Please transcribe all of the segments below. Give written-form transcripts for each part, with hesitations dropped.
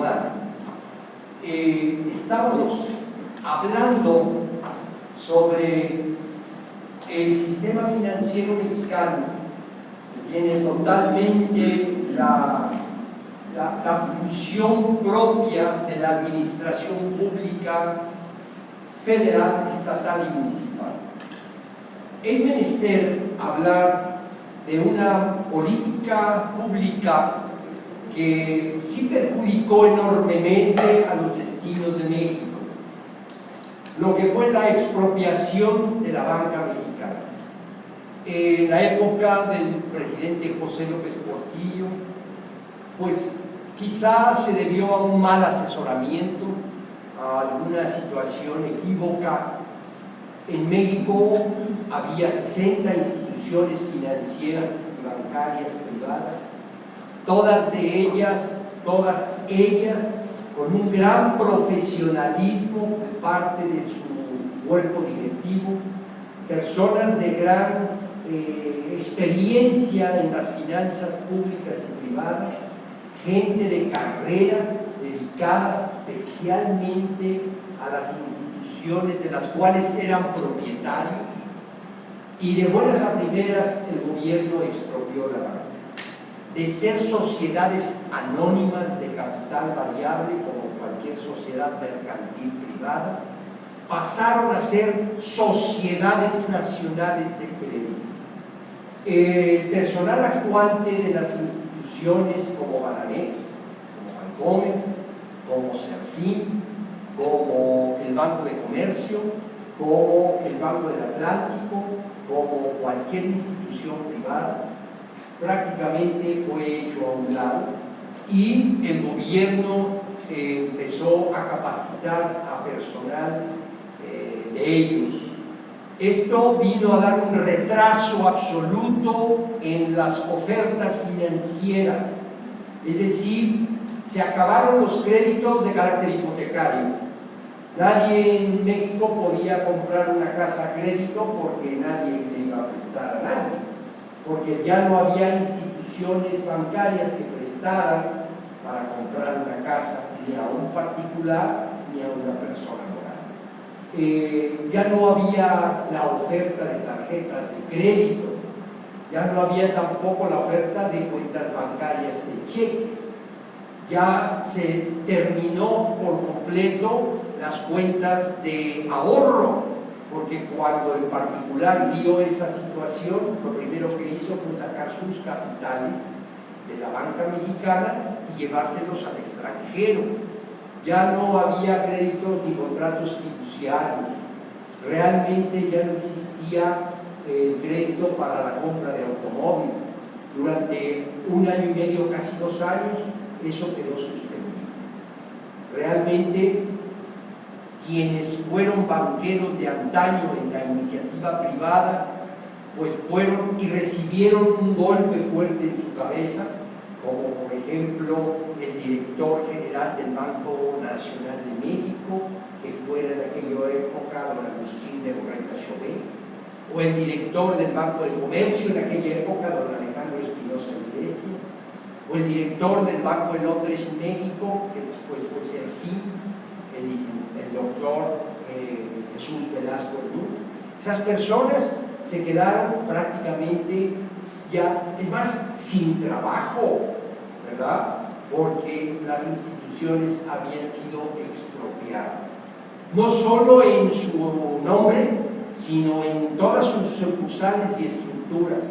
Panamá, estábamos hablando sobre el sistema financiero mexicano, que tiene totalmente la función propia de la administración pública federal, estatal y municipal. Es menester hablar de una política pública que sí perjudicó enormemente a los destinos de México, lo que fue la expropiación de la banca mexicana. En la época del presidente José López Portillo, pues quizás se debió a un mal asesoramiento, a alguna situación equívoca. En México había 60 instituciones financieras y bancarias privadas, todas ellas con un gran profesionalismo de parte de su cuerpo directivo, personas de gran experiencia en las finanzas públicas y privadas, gente de carrera dedicadas especialmente a las instituciones de las cuales eran propietarios, y de buenas a primeras el gobierno expropió la banca. De ser sociedades anónimas de capital variable como cualquier sociedad mercantil privada, pasaron a ser sociedades nacionales de crédito. El personal actuante de las instituciones como Banamex, como Bancomer, como Serfín, como el Banco de Comercio, como el Banco del Atlántico, como cualquier institución privada, prácticamente fue hecho a un lado, y el gobierno empezó a capacitar a personal de ellos. Esto vino a dar un retraso absoluto en las ofertas financieras, es decir, se acabaron los créditos de carácter hipotecario. Nadie en México podía comprar una casa a crédito porque nadie le iba a prestar a nadie, porque ya no había instituciones bancarias que prestaran para comprar una casa ni a un particular ni a una persona moral. Ya no había la oferta de tarjetas de crédito, ya no había tampoco la oferta de cuentas bancarias de cheques. Ya se terminó por completo las cuentas de ahorro, porque cuando el particular vio esa situación, lo primero que hizo fue sacar sus capitales de la banca mexicana y llevárselos al extranjero. Ya no había créditos ni contratos fiduciarios, realmente ya no existía el crédito para la compra de automóvil. Durante 1 año y medio, casi 2 años, eso quedó suspendido. Realmente, quienes fueron banqueros de antaño en la iniciativa privada, pues fueron y recibieron un golpe fuerte en su cabeza, como por ejemplo el director general del Banco Nacional de México, que fuera en aquella época don Agustín de Urreta Chauvet, o el director del Banco de Comercio en aquella época, don Alejandro Espinosa Iglesias, o el director del Banco de Londres en México, que después fue Serfín, el doctor Jesús Velasco Luz. Esas personas se quedaron prácticamente ya, es más, sin trabajo, ¿verdad? Porque las instituciones habían sido expropiadas, no solo en su nombre, sino en todas sus sucursales y estructuras,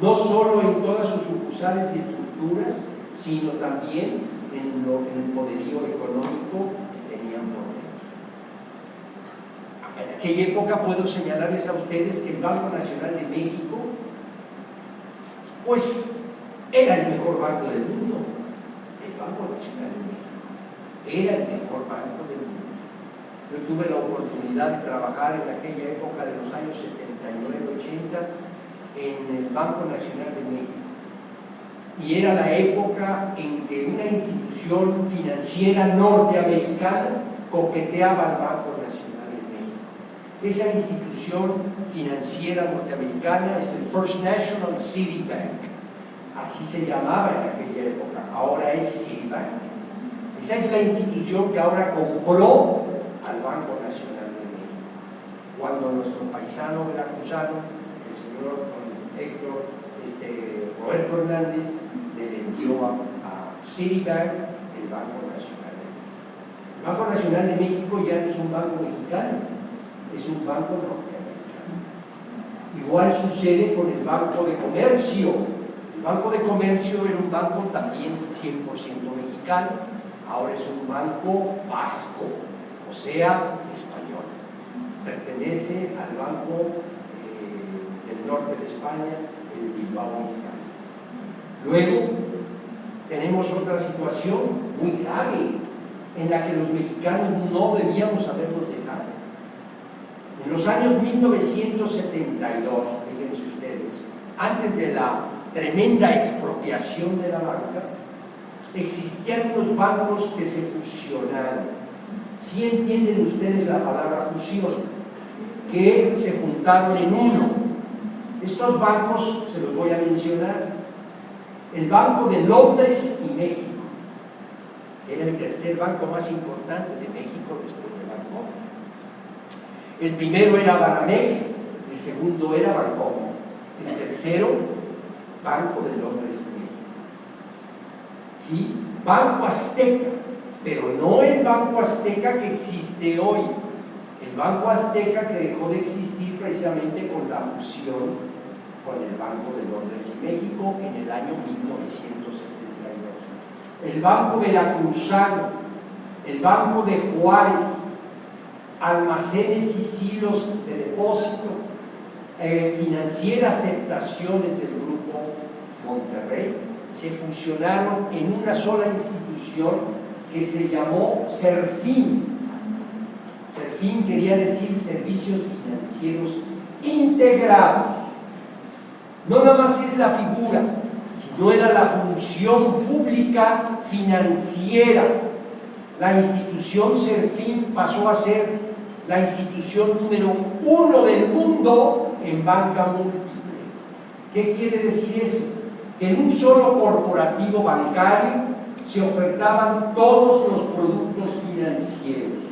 no solo en todas sus sucursales y estructuras, sino también en el poderío económico que tenían por dentro. En aquella época puedo señalarles a ustedes que el Banco Nacional de México, pues, era el mejor banco del mundo. El Banco Nacional de México era el mejor banco del mundo. Yo tuve la oportunidad de trabajar en aquella época de los años 79-80 en el Banco Nacional de México. Y era la época en que una institución financiera norteamericana coqueteaba al Banco Nacional de México. Esa institución financiera norteamericana es el First National Citibank. Así se llamaba en aquella época, ahora es Citibank. Esa es la institución que ahora compró al Banco Nacional de México. Cuando nuestro paisano veracruzano, el señor Héctor Roberto Hernández, le vendió a Citibank el Banco Nacional de México. El Banco Nacional de México ya no es un banco mexicano, es un banco norteamericano. Igual sucede con el Banco de Comercio. El Banco de Comercio era un banco también 100% mexicano, ahora es un banco vasco, o sea, español. Pertenece al Banco del Norte de España, el Bilbao Vizcaya. Luego, tenemos otra situación muy grave en la que los mexicanos no debíamos habernos dejado. En los años 1972, fíjense ustedes, antes de la tremenda expropiación de la banca, existían unos bancos que se fusionaron. ¿Sí entienden ustedes la palabra fusión? Que se juntaron en uno. Estos bancos se los voy a mencionar. El Banco de Londres y México, que era el tercer banco más importante de México después de Bancomer. El primero era Banamex, el segundo era Bancomer, el tercero, Banco de Londres y México. ¿Sí? Banco Azteca, pero no el Banco Azteca que existe hoy. El Banco Azteca que dejó de existir precisamente con la fusión con el Banco de Londres y México en el año 1972. El Banco Veracruzano, el Banco de Juárez, Almacenes y Silos de Depósito, Financiera Aceptaciones del Grupo Monterrey, se fusionaron en una sola institución que se llamó Serfin. Serfin quería decir Servicios Financieros Integrados. No nada más es la figura, sino era la función pública financiera. La institución Serfin pasó a ser la institución número 1 del mundo en banca múltiple. ¿Qué quiere decir eso? Que en un solo corporativo bancario se ofertaban todos los productos financieros.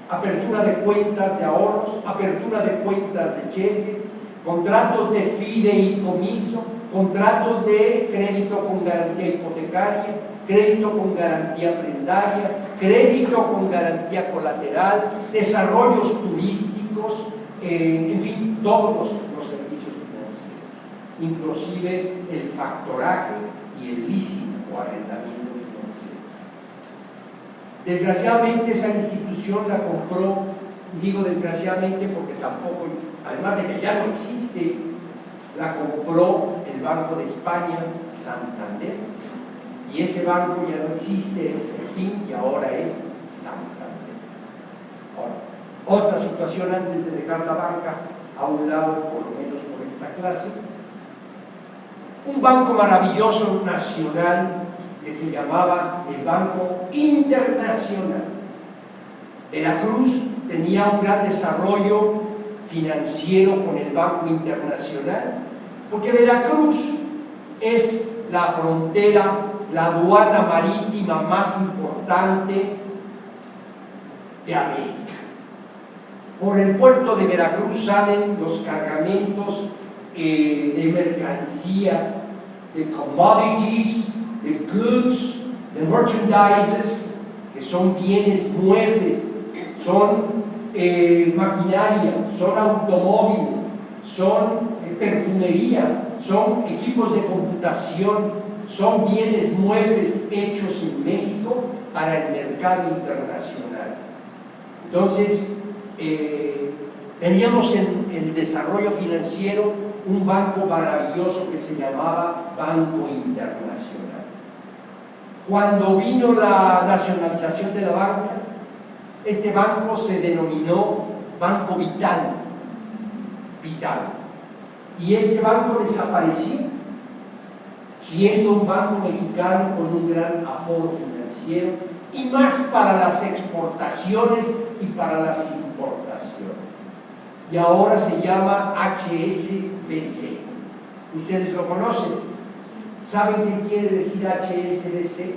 Apertura de cuentas de ahorros, apertura de cuentas de cheques, contratos de fideicomiso, contratos de crédito con garantía hipotecaria, crédito con garantía prendaria, crédito con garantía colateral, desarrollos turísticos, en fin, todos los servicios financieros, inclusive el factoraje y el leasing o arrendamiento financiero. Desgraciadamente esa institución la compró, y digo desgraciadamente porque tampoco, además de que ya no existe, la compró el Banco de España, Santander, y ese banco ya no existe, es Serfin y ahora es Santander. Ahora, otra situación antes de dejar la banca a un lado, por lo menos por esta clase, un banco maravilloso nacional que se llamaba el Banco Internacional. Veracruz tenía un gran desarrollo financiero con el Banco Internacional, porque Veracruz es la frontera, la aduana marítima más importante de América. Por el puerto de Veracruz salen los cargamentos de mercancías, de commodities, de goods, de merchandises, que son bienes muebles, son maquinaria, son automóviles, son perfumería, son equipos de computación, son bienes muebles hechos en México para el mercado internacional. Entonces, teníamos en el desarrollo financiero un banco maravilloso que se llamaba Banco Internacional. Cuando vino la nacionalización de la banca, este banco se denominó Banco Vital, y este banco desapareció, siendo un banco mexicano con un gran aforo financiero y más para las exportaciones y para las importaciones. Y ahora se llama HSBC. ¿Ustedes lo conocen? ¿Saben qué quiere decir HSBC?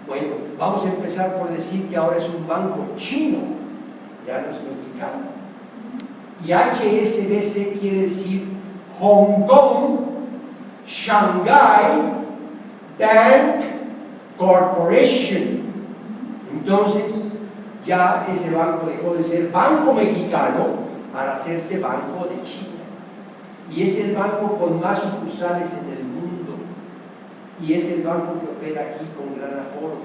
Bueno, vamos a empezar por decir que ahora es un banco chino, ya no es mexicano. Y HSBC quiere decir Hong Kong Shanghai Bank Corporation. Entonces, ya ese banco dejó de ser banco mexicano para hacerse banco de China. Y es el banco con más sucursales en el mundo. Y es el banco que opera aquí con gran aforo.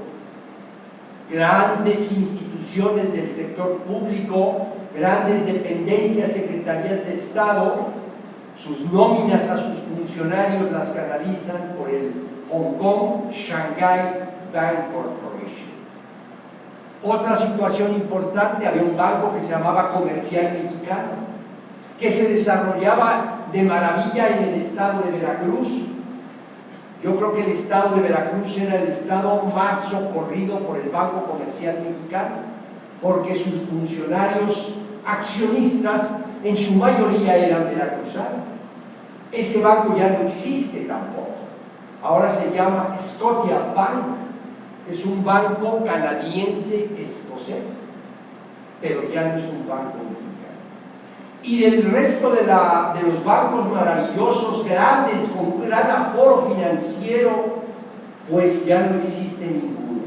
Grandes instituciones del sector público, grandes dependencias, secretarías de Estado, sus nóminas a sus funcionarios las canalizan por el Hong Kong Shanghai Bank Corporation. Otra situación importante, había un banco que se llamaba Comercial Mexicano, que se desarrollaba de maravilla en el estado de Veracruz. Yo creo que el estado de Veracruz era el estado más socorrido por el Banco Comercial Mexicano, porque sus funcionarios accionistas en su mayoría eran veracruzanos. Ese banco ya no existe tampoco. Ahora se llama Scotia Bank. Es un banco canadiense-escocés, pero ya no es un banco mexicano. Y del resto de los bancos maravillosos, grandes, con un gran aforo financiero, pues ya no existe ninguno.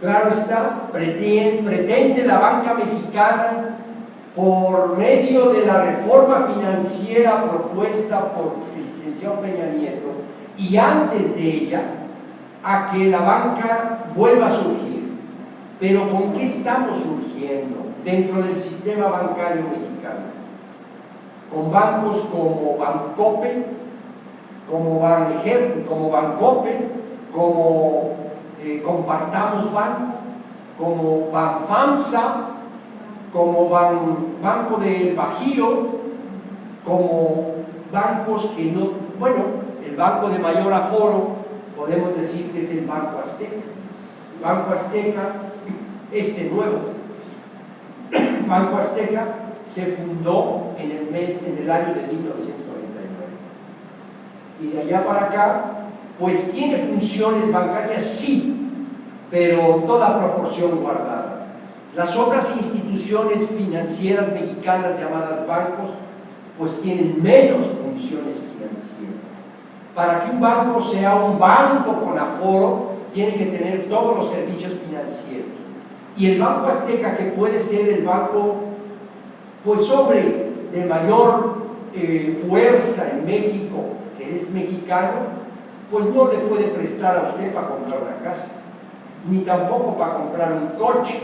Claro está, pretende la banca mexicana, por medio de la reforma financiera propuesta por el licenciado Peña Nieto, y antes de ella, a que la banca vuelva a surgir. Pero ¿con qué estamos surgiendo dentro del sistema bancario mexicano? Con bancos como Bancoppel, como Bancoppel, como Compartamos Banco, como Banfamsa, como Banco del Bajío, como bancos que no, bueno, el banco de mayor aforo podemos decir que es el Banco Azteca. El Banco Azteca, este nuevo Banco Azteca, se fundó en el año de 1999. Y de allá para acá, pues tiene funciones bancarias, sí, pero toda proporción guardada. Las otras instituciones financieras mexicanas llamadas bancos, pues tienen menos funciones financieras. Para que un banco sea un banco con aforo, tiene que tener todos los servicios financieros. Y el Banco Azteca, que puede ser el banco, pues hombre, de mayor fuerza en México, que es mexicano, pues no le puede prestar a usted para comprar una casa, ni tampoco para comprar un coche.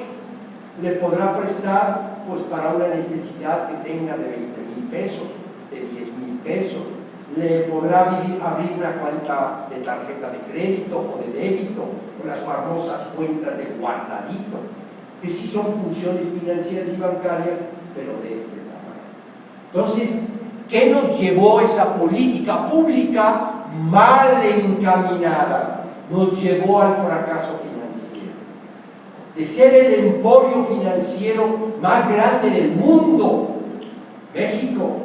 Le podrá prestar pues para una necesidad que tenga de 20,000 pesos, de 10,000 pesos. Le podrá abrir una cuenta de tarjeta de crédito o de débito, con las famosas cuentas de guardadito, que sí son funciones financieras y bancarias, pero de este tamaño. Entonces, ¿qué nos llevó esa política pública mal encaminada? Nos llevó al fracaso financiero. De ser el emporio financiero más grande del mundo, México,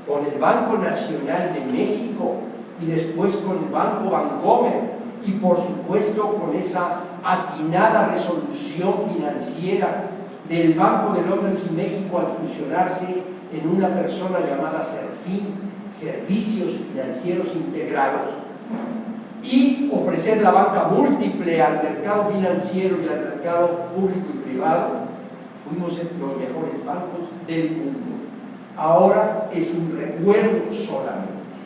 con el Banco Nacional de México y después con el Banco Bancomer, y por supuesto con esa atinada resolución financiera del Banco de Londres y México al fusionarse en una persona llamada Serfin, Servicios Financieros Integrados, y ofrecer la banca múltiple al mercado financiero y al mercado público y privado. Fuimos los mejores bancos del mundo. Ahora es un recuerdo solamente,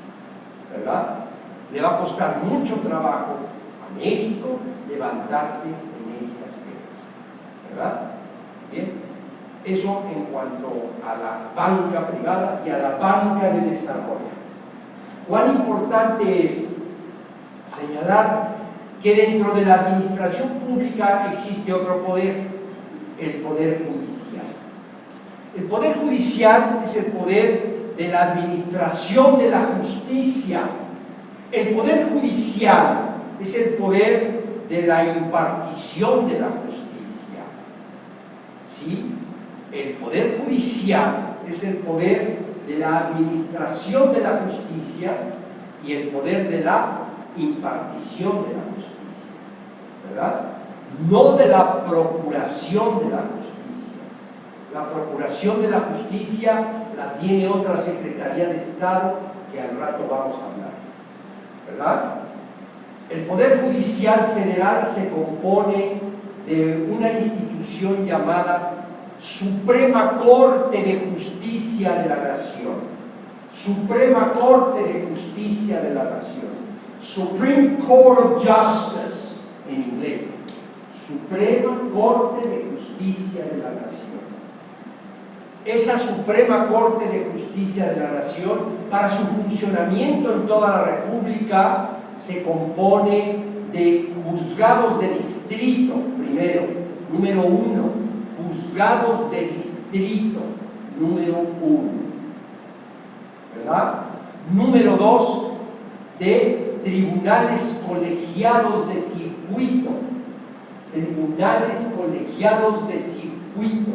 ¿verdad? Le va a costar mucho trabajo a México levantarse en ese aspecto, ¿verdad? Bien, eso en cuanto a la banca privada y a la banca de desarrollo. ¿Cuán importante es señalar que dentro de la administración pública existe otro poder, el poder judicial? El poder judicial es el poder de la administración de la justicia. El poder judicial es el poder de la impartición de la justicia. ¿Sí? El poder judicial es el poder de la administración de la justicia y el poder de la impartición de la justicia. ¿verdad? No de la procuración de la justicia. La procuración de la justicia la tiene otra Secretaría de Estado que al rato vamos a hablar, ¿verdad? El Poder Judicial Federal se compone de una institución llamada Suprema Corte de Justicia de la Nación. Suprema Corte de Justicia de la Nación. Supreme Court of Justice en inglés. Suprema Corte de Justicia de la Nación. Esa Suprema Corte de Justicia de la Nación, para su funcionamiento en toda la República, se compone de juzgados de distrito, primero, número 1, juzgados de distrito, número 1, ¿verdad? Número 2, de tribunales colegiados de circuito, tribunales colegiados de circuito.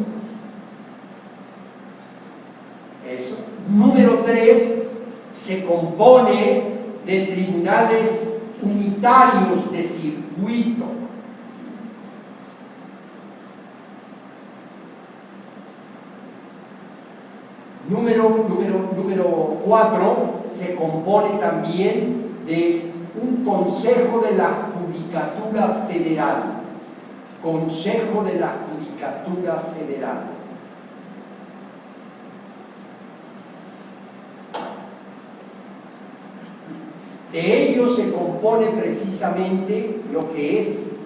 Eso. Número 3, se compone de tribunales unitarios de circuito. Número 4, se compone también de un Consejo de la Judicatura Federal. Consejo de la Judicatura Federal. De ello se compone precisamente lo que es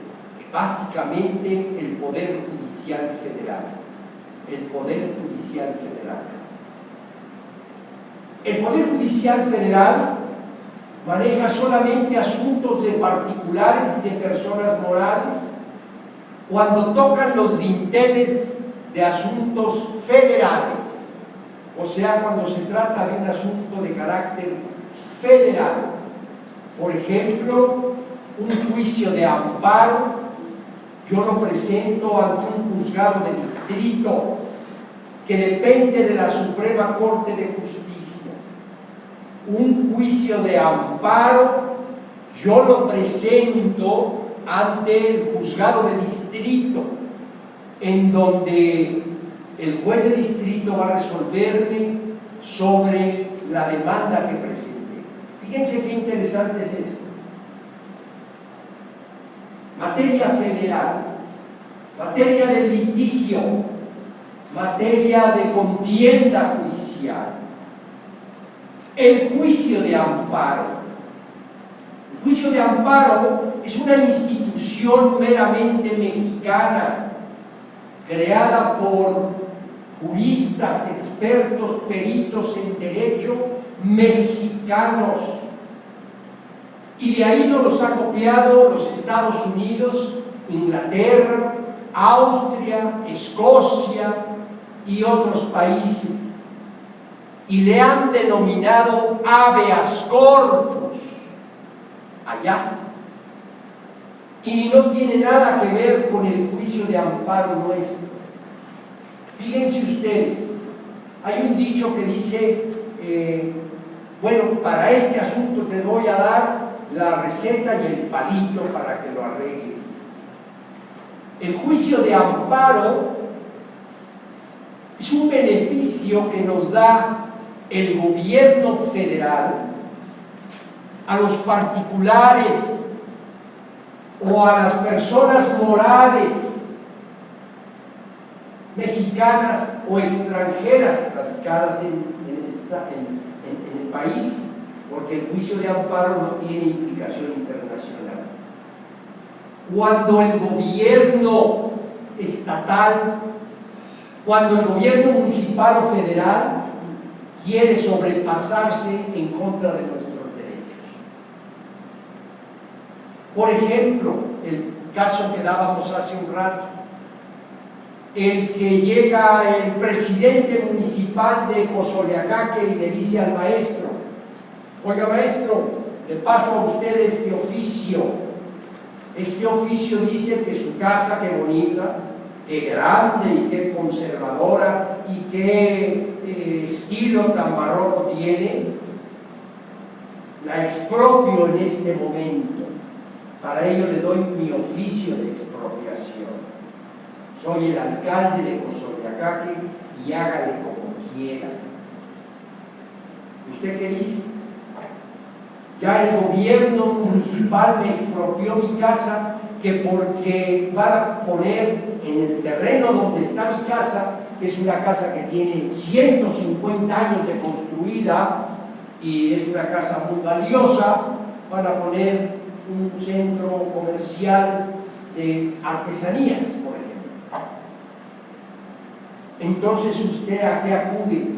básicamente el Poder Judicial Federal. El Poder Judicial Federal. El Poder Judicial Federal maneja solamente asuntos de particulares y de personas morales cuando tocan los dinteles de asuntos federales, o sea, cuando se trata de un asunto de carácter federal. Por ejemplo, un juicio de amparo, yo lo presento ante un juzgado de distrito que depende de la Suprema Corte de Justicia. Un juicio de amparo, yo lo presento ante el juzgado de distrito, en donde el juez de distrito va a resolverme sobre la demanda que presenté. Fíjense qué interesante es esto. Materia federal, materia de litigio, materia de contienda judicial. El juicio de amparo. El juicio de amparo es una institución meramente mexicana, creada por juristas, expertos, peritos en derecho mexicanos. Y de ahí nos los ha copiado los Estados Unidos, Inglaterra, Austria, Escocia y otros países. Y le han denominado habeas corpus allá. Y no tiene nada que ver con el juicio de amparo nuestro. Fíjense ustedes, hay un dicho que dice, bueno, para este asunto te voy a dar la receta y el palito para que lo arregles. El juicio de amparo es un beneficio que nos da el gobierno federal a los particulares o a las personas morales mexicanas o extranjeras radicadas en el país, porque el juicio de amparo no tiene implicación internacional. Cuando el gobierno estatal, cuando el gobierno municipal o federal quiere sobrepasarse en contra de nuestros derechos. Por ejemplo, el caso que dábamos hace un rato, el que llega el presidente municipal de Cozoleacaque y le dice al maestro: oiga maestro, le paso a usted este oficio dice que su casa, qué bonita, qué grande y qué conservadora y qué estilo tan barroco tiene, la expropio en este momento. Para ello le doy mi oficio de expropiación. Soy el alcalde de Cosoleacaque y hágale como quiera. ¿Usted qué dice? Ya el gobierno municipal me expropió mi casa, que porque van a poner en el terreno donde está mi casa, que es una casa que tiene 150 años de construida y es una casa muy valiosa, van a poner un centro comercial de artesanías, por ejemplo. Entonces, ¿usted a qué acude?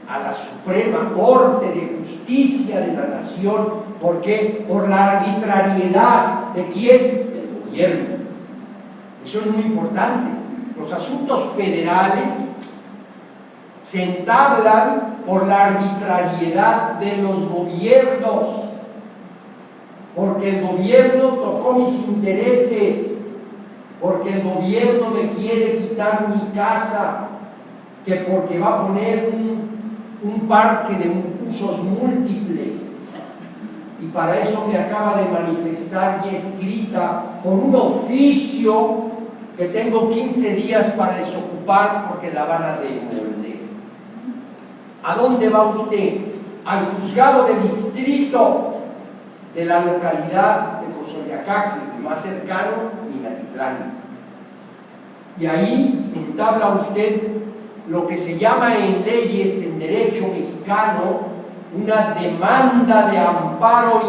A la Suprema Corte de Justicia de la Nación. ¿Por qué? Por la arbitrariedad ¿de quién? Del gobierno. Eso es muy importante. Los asuntos federales se entablan por la arbitrariedad de los gobiernos, porque el gobierno tocó mis intereses, porque el gobierno me quiere quitar mi casa, que porque va a poner un parque de usos múltiples, y para eso me acaba de manifestar y escrita por un oficio que tengo 15 días para desocupar porque la van a demoler. ¿A dónde va usted? Al juzgado de distrito de la localidad de Cosoleacaque, el más cercano, Minatitlán. Y ahí entabla usted lo que se llama en leyes, en derecho mexicano, una demanda de amparo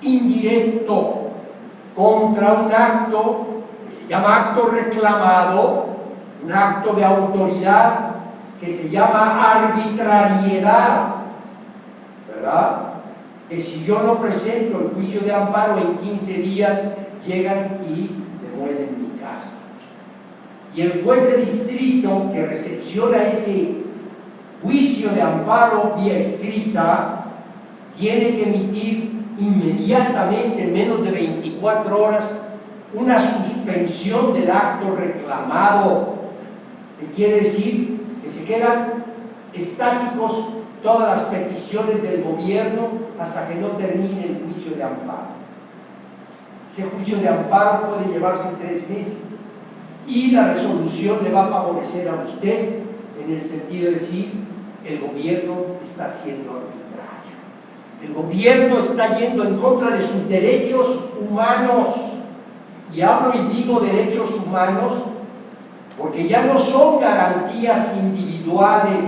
indirecto contra un acto que se llama acto reclamado, un acto de autoridad que se llama arbitrariedad, ¿verdad? Que si yo no presento el juicio de amparo en 15 días, llegan y demuelen mi casa. Y el juez de distrito que recepciona ese juicio de amparo vía escrita tiene que emitir inmediatamente, en menos de 24 horas, una suspensión del acto reclamado, que quiere decir que se quedan estáticos todas las peticiones del gobierno hasta que no termine el juicio de amparo. Ese juicio de amparo puede llevarse 3 meses y la resolución le va a favorecer a usted en el sentido de decir, el gobierno está siendo arbitrario, el gobierno está yendo en contra de sus derechos humanos, y hablo y digo derechos humanos porque ya no son garantías individuales.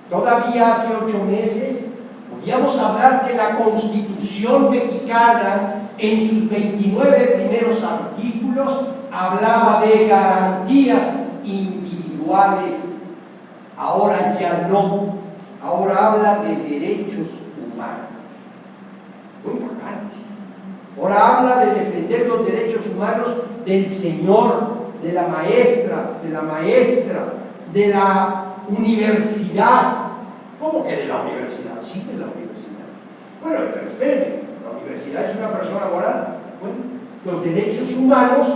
Todavía hace 8 meses podíamos hablar que la Constitución mexicana en sus 29 primeros artículos hablaba de garantías individuales. Ahora ya no, ahora habla de derechos humanos. Muy importante. Ahora habla de defender los derechos humanos del señor, de la maestra, de la universidad. ¿Cómo que de la universidad? Sí, de la universidad. Bueno, pero espérenme, la universidad es una persona moral. Bueno, los derechos humanos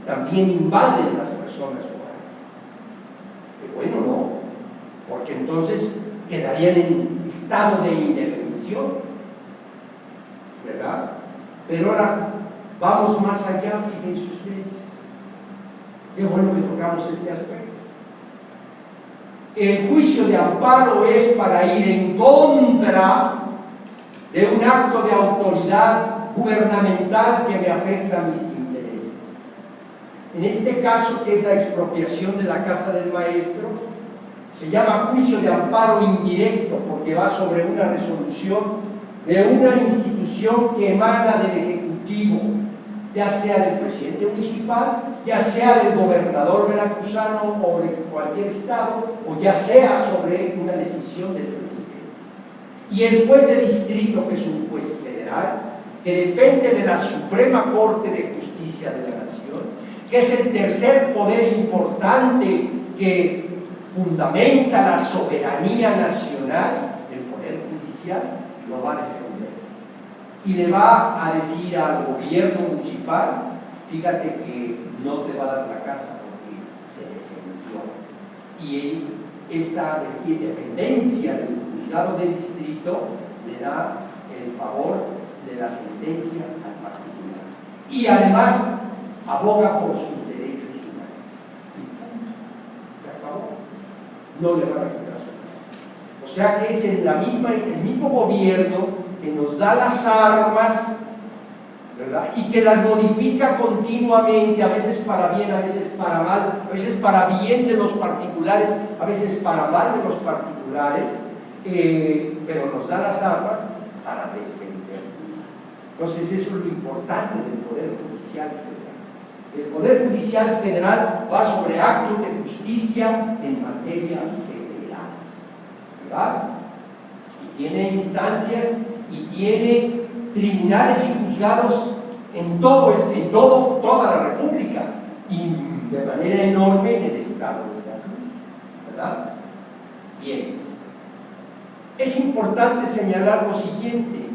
también invaden las personas morales. Pero bueno, no, porque entonces quedarían en estado de indefensión, ¿verdad? Pero ahora vamos más allá, fíjense ustedes. Qué bueno que tocamos este aspecto. El juicio de amparo es para ir en contra de un acto de autoridad gubernamental que me afecta a mis intereses. En este caso, que es la expropiación de la casa del maestro, se llama juicio de amparo indirecto porque va sobre una resolución de una institución que emana del Ejecutivo, ya sea del presidente municipal, ya sea del gobernador veracruzano o de cualquier estado, o ya sea sobre una decisión del presidente. Y el juez de distrito, que es un juez federal, que depende de la Suprema Corte de Justicia de la Nación, que es el tercer poder importante que fundamenta la soberanía nacional, el poder judicial, lo va a defender. Y le va a decir al gobierno municipal, fíjate que no te va a dar la casa porque se defendió. Y esta independencia del juzgado de distrito le da en favor de la sentencia al particular. Y además aboga por sus derechos humanos. Y punto. Se acabó. No le va a recuperar su casa. O sea que es el mismo gobierno que nos da las armas, ¿verdad? Y que las modifica continuamente, a veces para bien, a veces para mal, a veces para bien de los particulares, a veces para mal de los particulares, pero nos da las armas para defender. Entonces eso es lo importante del Poder Judicial Federal. El Poder Judicial Federal va sobre actos de justicia en materia federal, ¿verdad? Y tiene instancias y tiene tribunales y juzgados en toda la República y de manera enorme en el Estado de Veracruz, ¿verdad? Bien, es importante señalar lo siguiente: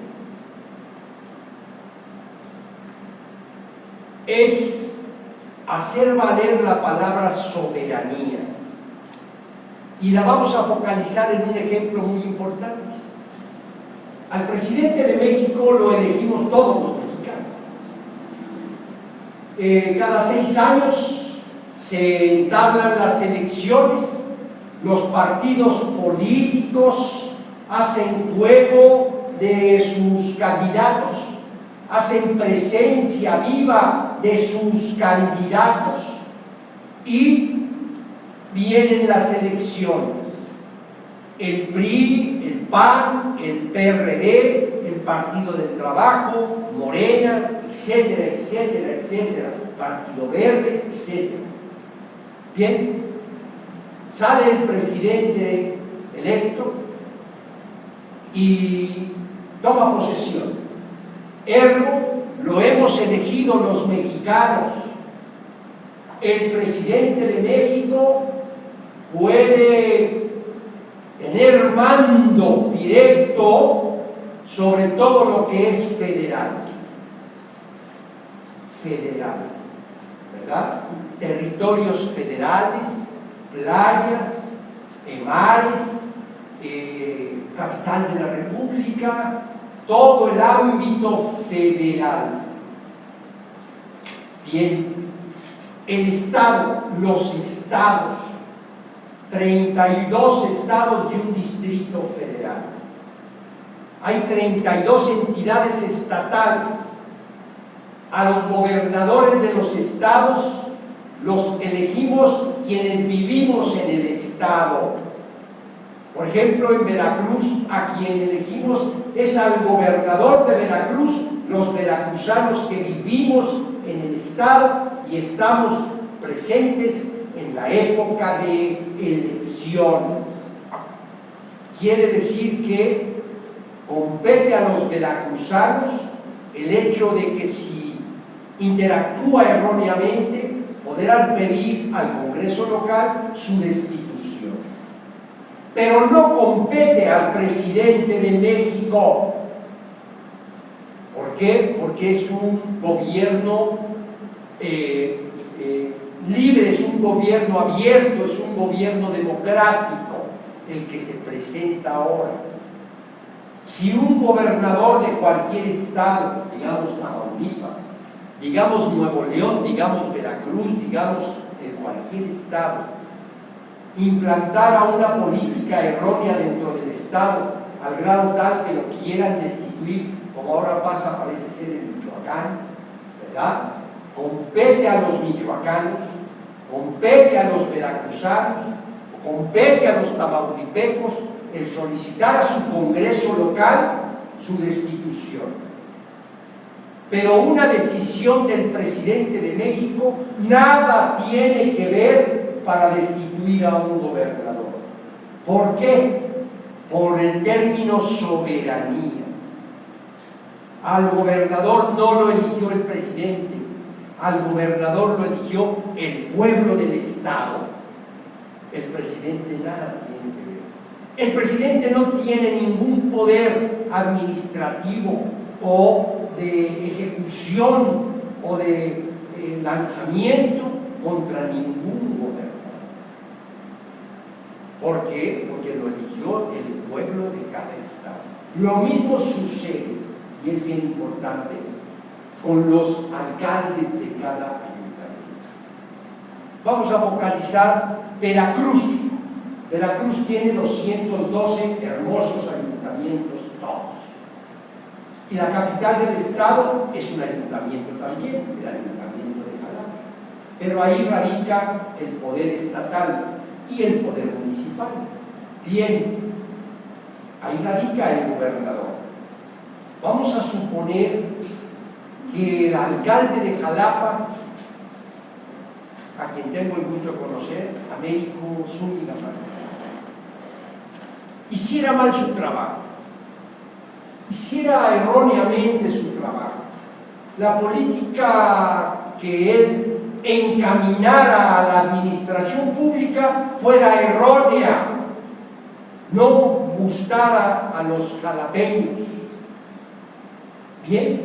es hacer valer la palabra soberanía, y la vamos a focalizar en un ejemplo muy importante. Al presidente de México lo elegimos todos los mexicanos. Cada 6 años se entablan las elecciones, los partidos políticos hacen juego de sus candidatos, hacen presencia viva de sus candidatos y vienen las elecciones. El PRI, el PAN, el PRD, el Partido del Trabajo, Morena, etcétera, etcétera, etcétera, Partido Verde, etcétera. Bien, sale el presidente electo y toma posesión. Ergo, lo hemos elegido los mexicanos. El presidente de México puede tener mando directo sobre todo lo que es federal, ¿verdad? Territorios federales, playas, mares, capital de la República, todo el ámbito federal. Bien, el Estado, los estados, 32 estados y un distrito federal. Hay 32 entidades estatales. A los gobernadores de los estados los elegimos quienes vivimos en el estado. Por ejemplo, en Veracruz, a quien elegimos es al gobernador de Veracruz, los veracruzanos que vivimos en el estado y estamos presentes en la época de elecciones. Quiere decir que compete a los veracruzanos el hecho de que si interactúa erróneamente, podrán pedir al Congreso local su destitución. Pero no compete al presidente de México. ¿Por qué? Porque es un gobierno libre, es un gobierno abierto, es un gobierno democrático el que se presenta ahora. Si un gobernador de cualquier estado, digamos Tamaulipas, digamos Nuevo León, digamos Veracruz, digamos cualquier estado, implantara una política errónea dentro del estado al grado tal que lo quieran destituir, como ahora pasa, parece ser en Michoacán, ¿verdad? Compete a los michoacanos, compete a los veracruzanos, compete a los tamaulipecos el solicitar a su Congreso local su destitución. Pero una decisión del presidente de México nada tiene que ver para destituir a un gobernador. ¿Por qué? Por el término soberanía. Al gobernador no lo eligió el presidente, al gobernador lo eligió el pueblo del Estado. El presidente nada tiene que ver. El presidente no tiene ningún poder administrativo o de ejecución o de lanzamiento contra ningún gobernador. ¿Por qué? Porque lo eligió el pueblo de cada estado. Lo mismo sucede, y es bien importante, con los alcaldes de cada ayuntamiento. Vamos a focalizar Veracruz. Veracruz tiene 212 hermosos ayuntamientos todos. Y la capital del estado es un ayuntamiento también, el ayuntamiento de Jalapa. Pero ahí radica el poder estatal y el poder municipal. Bien, ahí radica el gobernador. Vamos a suponer que el alcalde de Jalapa, a quien tengo el gusto de conocer, Américo Zúñiga Párez, hiciera mal su trabajo, hiciera erróneamente su trabajo. La política que él encaminara a la administración pública fuera errónea, no gustara a los jalapeños. Bien,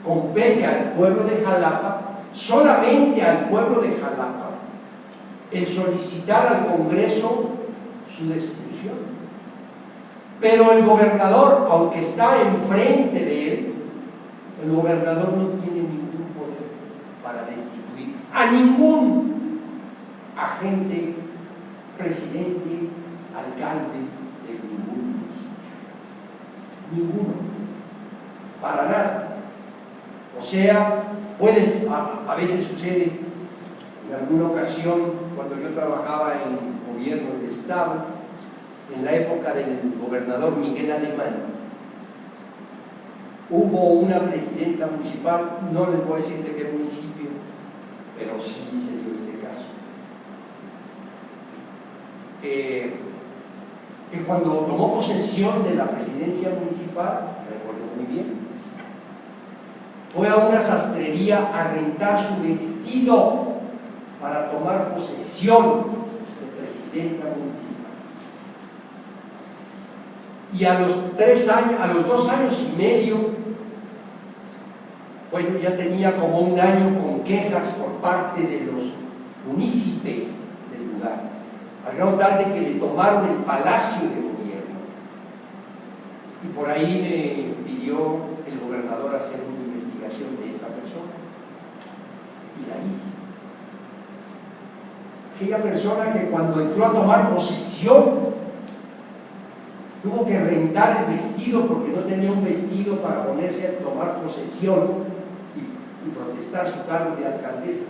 compete al pueblo de Jalapa, solamente al pueblo de Jalapa, el solicitar al Congreso su destitución. Pero el gobernador, aunque está enfrente de él, el gobernador no tiene ningún poder para destituir a ningún agente, presidente, alcalde de ningún municipio. Ninguno. Para nada. O sea, a veces sucede, en alguna ocasión, cuando yo trabajaba en el gobierno del estado, en la época del gobernador Miguel Alemán, hubo una presidenta municipal, no les voy a decir de qué municipio, pero sí se dio este caso, que cuando tomó posesión de la presidencia municipal, recuerdo muy bien, fue a una sastrería a rentar su vestido para tomar posesión de presidenta municipal. Y a los 2 años y medio, bueno, ya tenía como 1 año con quejas por parte de los municipios del lugar, al grado tal de que le tomaron el palacio de gobierno. Y por ahí me pidió el gobernador hacer una investigación de esta persona. Y la hice. Aquella persona que cuando entró a tomar posesión, tuvo que rentar el vestido porque no tenía un vestido para ponerse a tomar posesión y protestar su cargo de alcaldesa.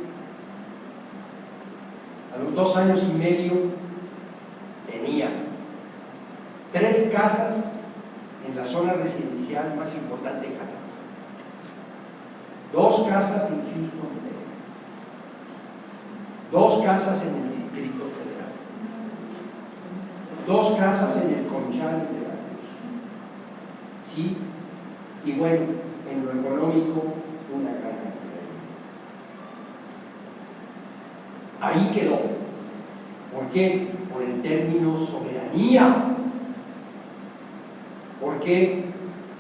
A los 2 años y medio tenía 3 casas en la zona residencial más importante de Jalapa, 2 casas en Houston, Texas, 2 casas en el Distrito Federal, 2 casas en el Conchal de Veracruz, ¿sí? Y bueno, en lo económico, una gran cantidad. Ahí quedó. ¿Por qué? Por el término soberanía. ¿Por qué?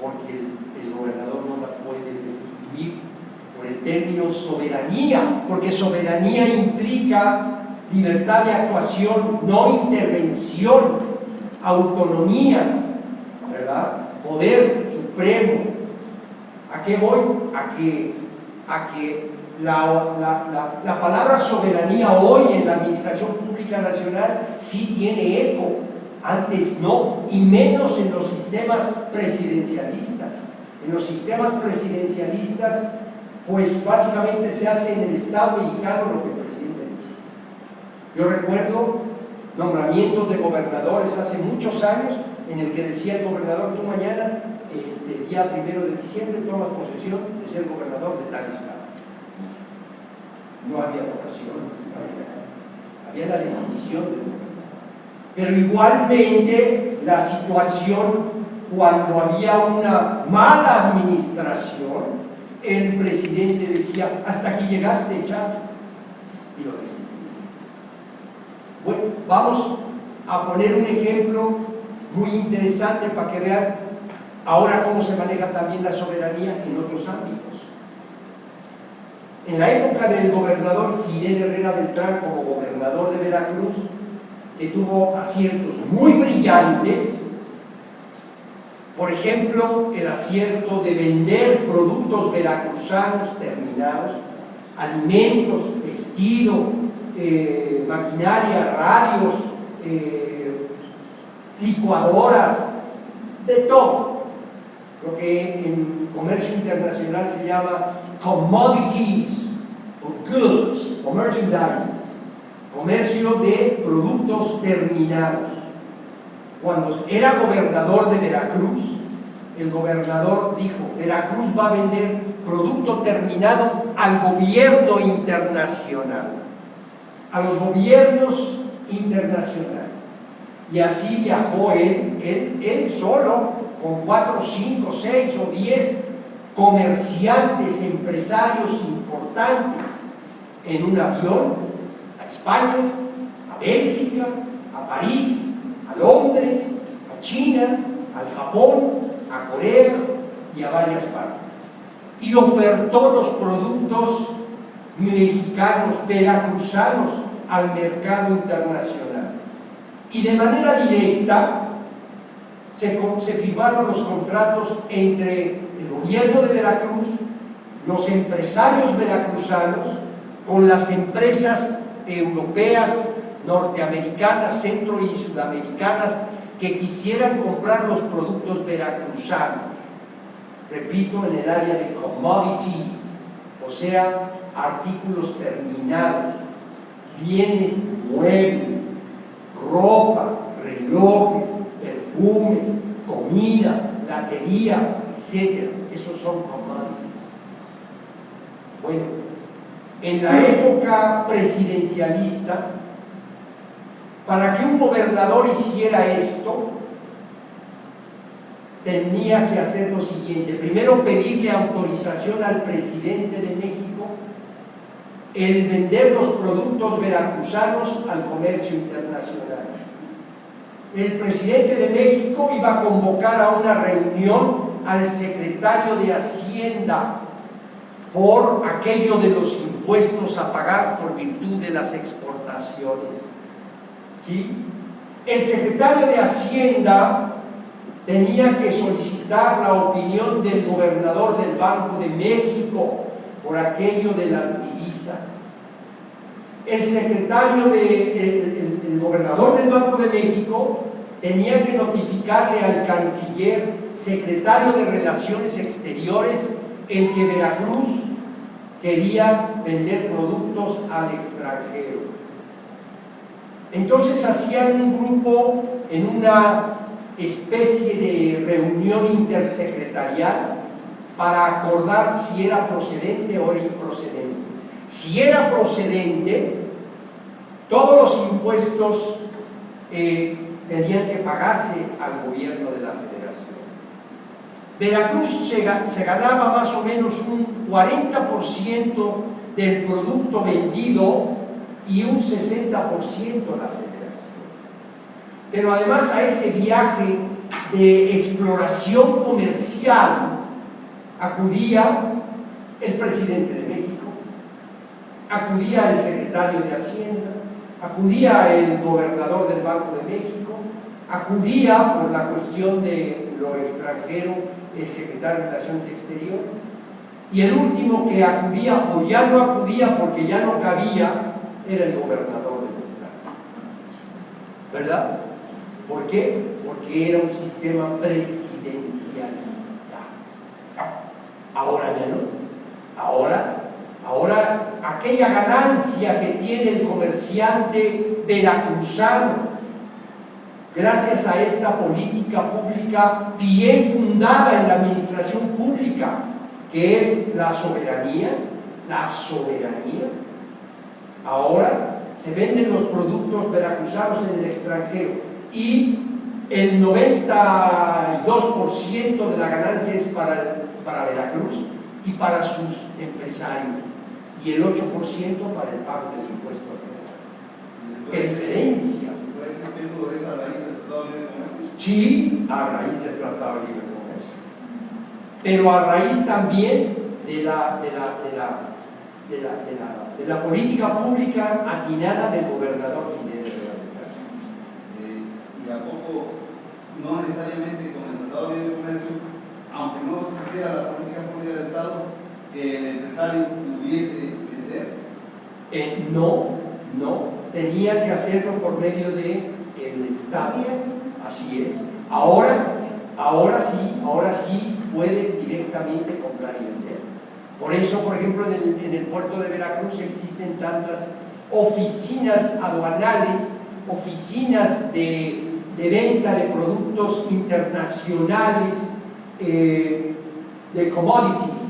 Porque el gobernador no la puede destituir por el término soberanía, porque soberanía implica libertad de actuación, no intervención, autonomía, ¿verdad? Poder supremo. ¿A qué voy? A que la palabra soberanía hoy en la Administración Pública Nacional sí tiene eco, antes no, y menos en los sistemas presidencialistas. En los sistemas presidencialistas, pues básicamente se hace en el Estado mexicano lo que el presidente dice. Yo recuerdo nombramientos de gobernadores hace muchos años en el que decía el gobernador: tú mañana, día 1 de diciembre, tomas posesión de ser gobernador de tal estado. No había votación, había la decisión del gobernador. Pero igualmente la situación, cuando había una mala administración, el presidente decía: hasta aquí llegaste, chato, y lo destituía. Bueno, vamos a poner un ejemplo muy interesante para que vean ahora cómo se maneja también la soberanía en otros ámbitos. En la época del gobernador Fidel Herrera Beltrán como gobernador de Veracruz, que tuvo aciertos muy brillantes, Por ejemplo, el acierto de vender productos veracruzanos terminados, alimentos, vestido, maquinaria, radios, licuadoras, de todo. Lo que en comercio internacional se llama commodities o goods o merchandise, comercio de productos terminados. Cuando era gobernador de Veracruz, el gobernador dijo: Veracruz va a vender producto terminado al gobierno internacional, a los gobiernos internacionales. Y así viajó él solo, con 4, 5, 6 o 10 comerciantes, empresarios importantes, en un avión a España, a Bélgica, a París, a Londres, a China, al Japón, a Corea y a varias partes. Y ofertó los productos mexicanos, veracruzanos, al mercado internacional. Y de manera directa se firmaron los contratos entre el gobierno de Veracruz, los empresarios veracruzanos, con las empresas europeas, norteamericanas, centro y sudamericanas que quisieran comprar los productos veracruzanos. Repito, en el área de commodities, o sea, artículos terminados, bienes muebles, ropa, relojes, perfumes, comida, latería, etc. Esos son commodities. Bueno, en la época presidencialista, para que un gobernador hiciera esto, tenía que hacer lo siguiente: primero, pedirle autorización al presidente de México el vender los productos veracruzanos al comercio internacional. El presidente de México iba a convocar a una reunión al secretario de Hacienda por aquello de los impuestos a pagar por virtud de las exportaciones. ¿Sí? El secretario de Hacienda tenía que solicitar la opinión del gobernador del Banco de México por aquello de las divisas. El gobernador del Banco de México tenía que notificarle al canciller, secretario de Relaciones Exteriores, en que Veracruz quería vender productos al extranjero. Entonces hacían un grupo en una especie de reunión intersecretarial para acordar si era procedente o era improcedente. Si era procedente, todos los impuestos tenían que pagarse al gobierno de la federación. Veracruz se ganaba más o menos un 40% del producto vendido y un 60% la federación. Pero además a ese viaje de exploración comercial acudía el presidente de México, acudía el secretario de Hacienda, acudía el gobernador del Banco de México, acudía por la cuestión de lo extranjero el secretario de Relaciones Exteriores, y el último que acudía o ya no acudía porque ya no cabía era el gobernador del estado. ¿Verdad? ¿Por qué? Porque era un sistema presidencialista. Ahora ya no. Ahora aquella ganancia que tiene el comerciante veracruzano, gracias a esta política pública bien fundada en la administración pública, que es la soberanía, ahora se venden los productos veracruzanos en el extranjero y el 92% de la ganancia es para Veracruz y para sus empresarios, y el 8% para el pago del impuesto federal. ¿Qué diferencia? ¿Puede decir que eso es a raíz del Tratado de Libre Comercio? Sí, a raíz del Tratado de Libre Comercio, pero a raíz también de la política pública atinada del gobernador Fidel. ¿Y a poco no necesariamente con el Tratado de Libre Comercio, aunque no se hiciera la política pública del Estado, que el empresario pudiese vender? No, tenía que hacerlo por medio de el Estado, así es. Ahora sí puede directamente comprar y vender. Por eso, por ejemplo, en el puerto de Veracruz existen tantas oficinas aduanales, oficinas de venta de productos internacionales, de commodities,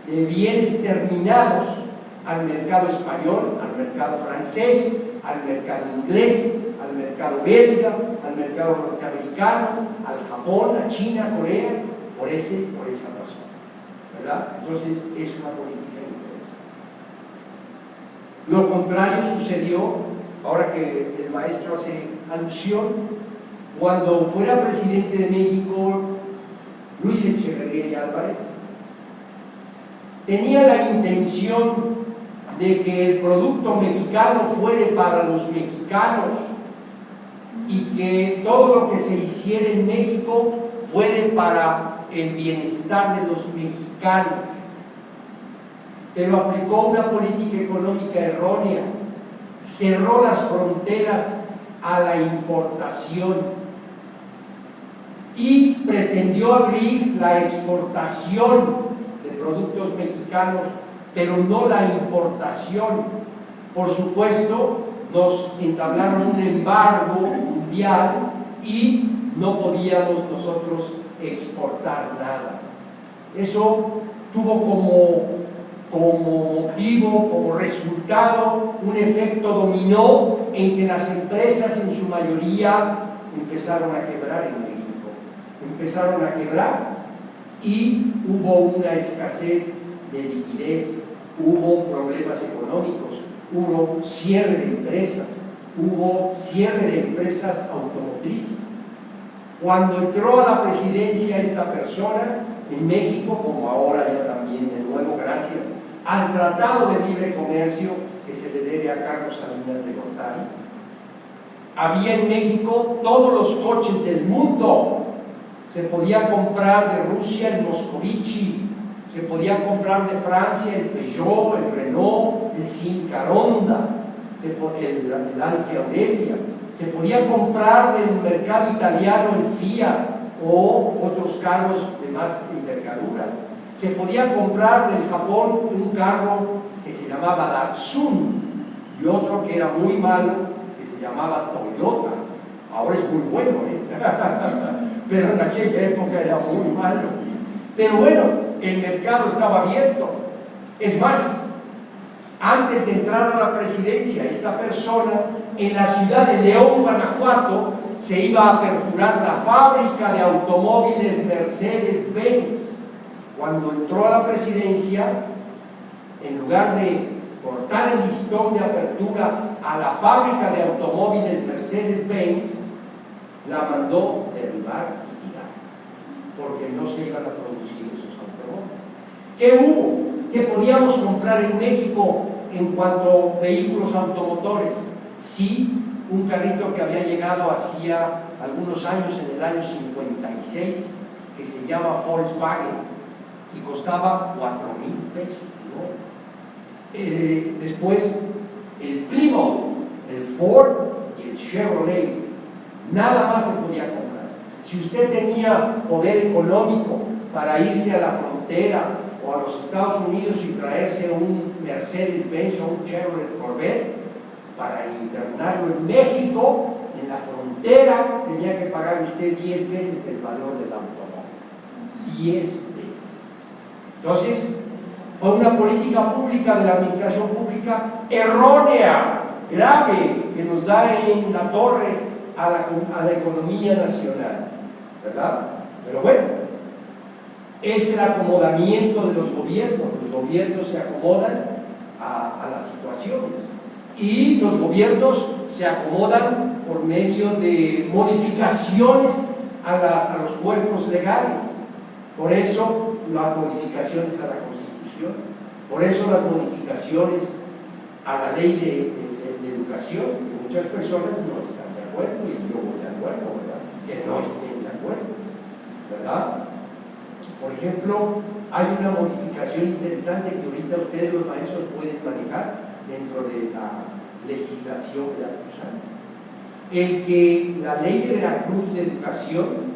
de bienes terminados al mercado español, al mercado francés, al mercado inglés, al mercado belga, al mercado norteamericano, al Japón, a China, a Corea, por esa razón, ¿verdad? Entonces es una política interesante. Lo contrario sucedió, ahora que el maestro hace alusión, cuando fuera presidente de México Luis Echeverría y Álvarez, tenía la intención de que el producto mexicano fuere para los mexicanos y que todo lo que se hiciera en México fuere para el bienestar de los mexicanos. Pero aplicó una política económica errónea, cerró las fronteras a la importación y pretendió abrir la exportación de productos mexicanos, pero no la importación. Por supuesto, nos entablaron un embargo mundial y no podíamos nosotros exportar nada. Eso tuvo como motivo, como resultado, un efecto dominó en que las empresas en su mayoría empezaron a quebrar en México. Empezaron a quebrar y hubo una escasez de liquidez, hubo problemas económicos, hubo cierre de empresas, hubo cierre de empresas automotrices. Cuando entró a la presidencia esta persona, en México, como ahora ya también de nuevo, gracias al Tratado de Libre Comercio que se le debe a Carlos Salinas de Gortari, había en México todos los coches del mundo. Se podía comprar de Rusia el Moscovici, se podía comprar de Francia el Peugeot, el Renault, el Simca Honda, el Lancia Aurelia, se podía comprar del mercado italiano el Fiat o otros carros de más envergadura, se podía comprar del Japón un carro que se llamaba Datsun y otro que era muy malo que se llamaba Toyota. Ahora es muy bueno, pero en aquella época era muy malo. Pero bueno, el mercado estaba abierto. Es más, antes de entrar a la presidencia, esta persona en la ciudad de León, Guanajuato, se iba a aperturar la fábrica de automóviles Mercedes-Benz. Cuando entró a la presidencia, en lugar de cortar el listón de apertura a la fábrica de automóviles Mercedes-Benz, la mandó derribar y tirar, porque no se iban a producir esos automóviles. ¿Qué hubo? ¿Qué podíamos comprar en México en cuanto a vehículos automotores? Sí, un carrito que había llegado hacía algunos años, en el año 56, que se llama Volkswagen y costaba 4,000 pesos, ¿no? Después el Plymouth, el Ford y el Chevrolet, nada más se podía comprar. Si usted tenía poder económico para irse a la frontera o a los Estados Unidos y traerse un Mercedes-Benz o un Chevrolet Corvette, para internarlo en México, en la frontera, tenía que pagar usted 10 veces el valor del automóvil. 10 veces. Entonces, fue una política pública de la administración pública errónea, grave, que nos da en la torre a la economía nacional, ¿verdad? Pero bueno, es el acomodamiento de los gobiernos se acomodan a las situaciones y los gobiernos se acomodan por medio de modificaciones a los cuerpos legales. Por eso las modificaciones a la Constitución, por eso las modificaciones a la ley de educación, que muchas personas no están de acuerdo y yo voy de acuerdo, ¿verdad? que no estén de acuerdo, ¿verdad? Por ejemplo, hay una modificación interesante que ahorita ustedes los maestros pueden manejar dentro de la legislación veracruzana. El que la ley de Veracruz de educación,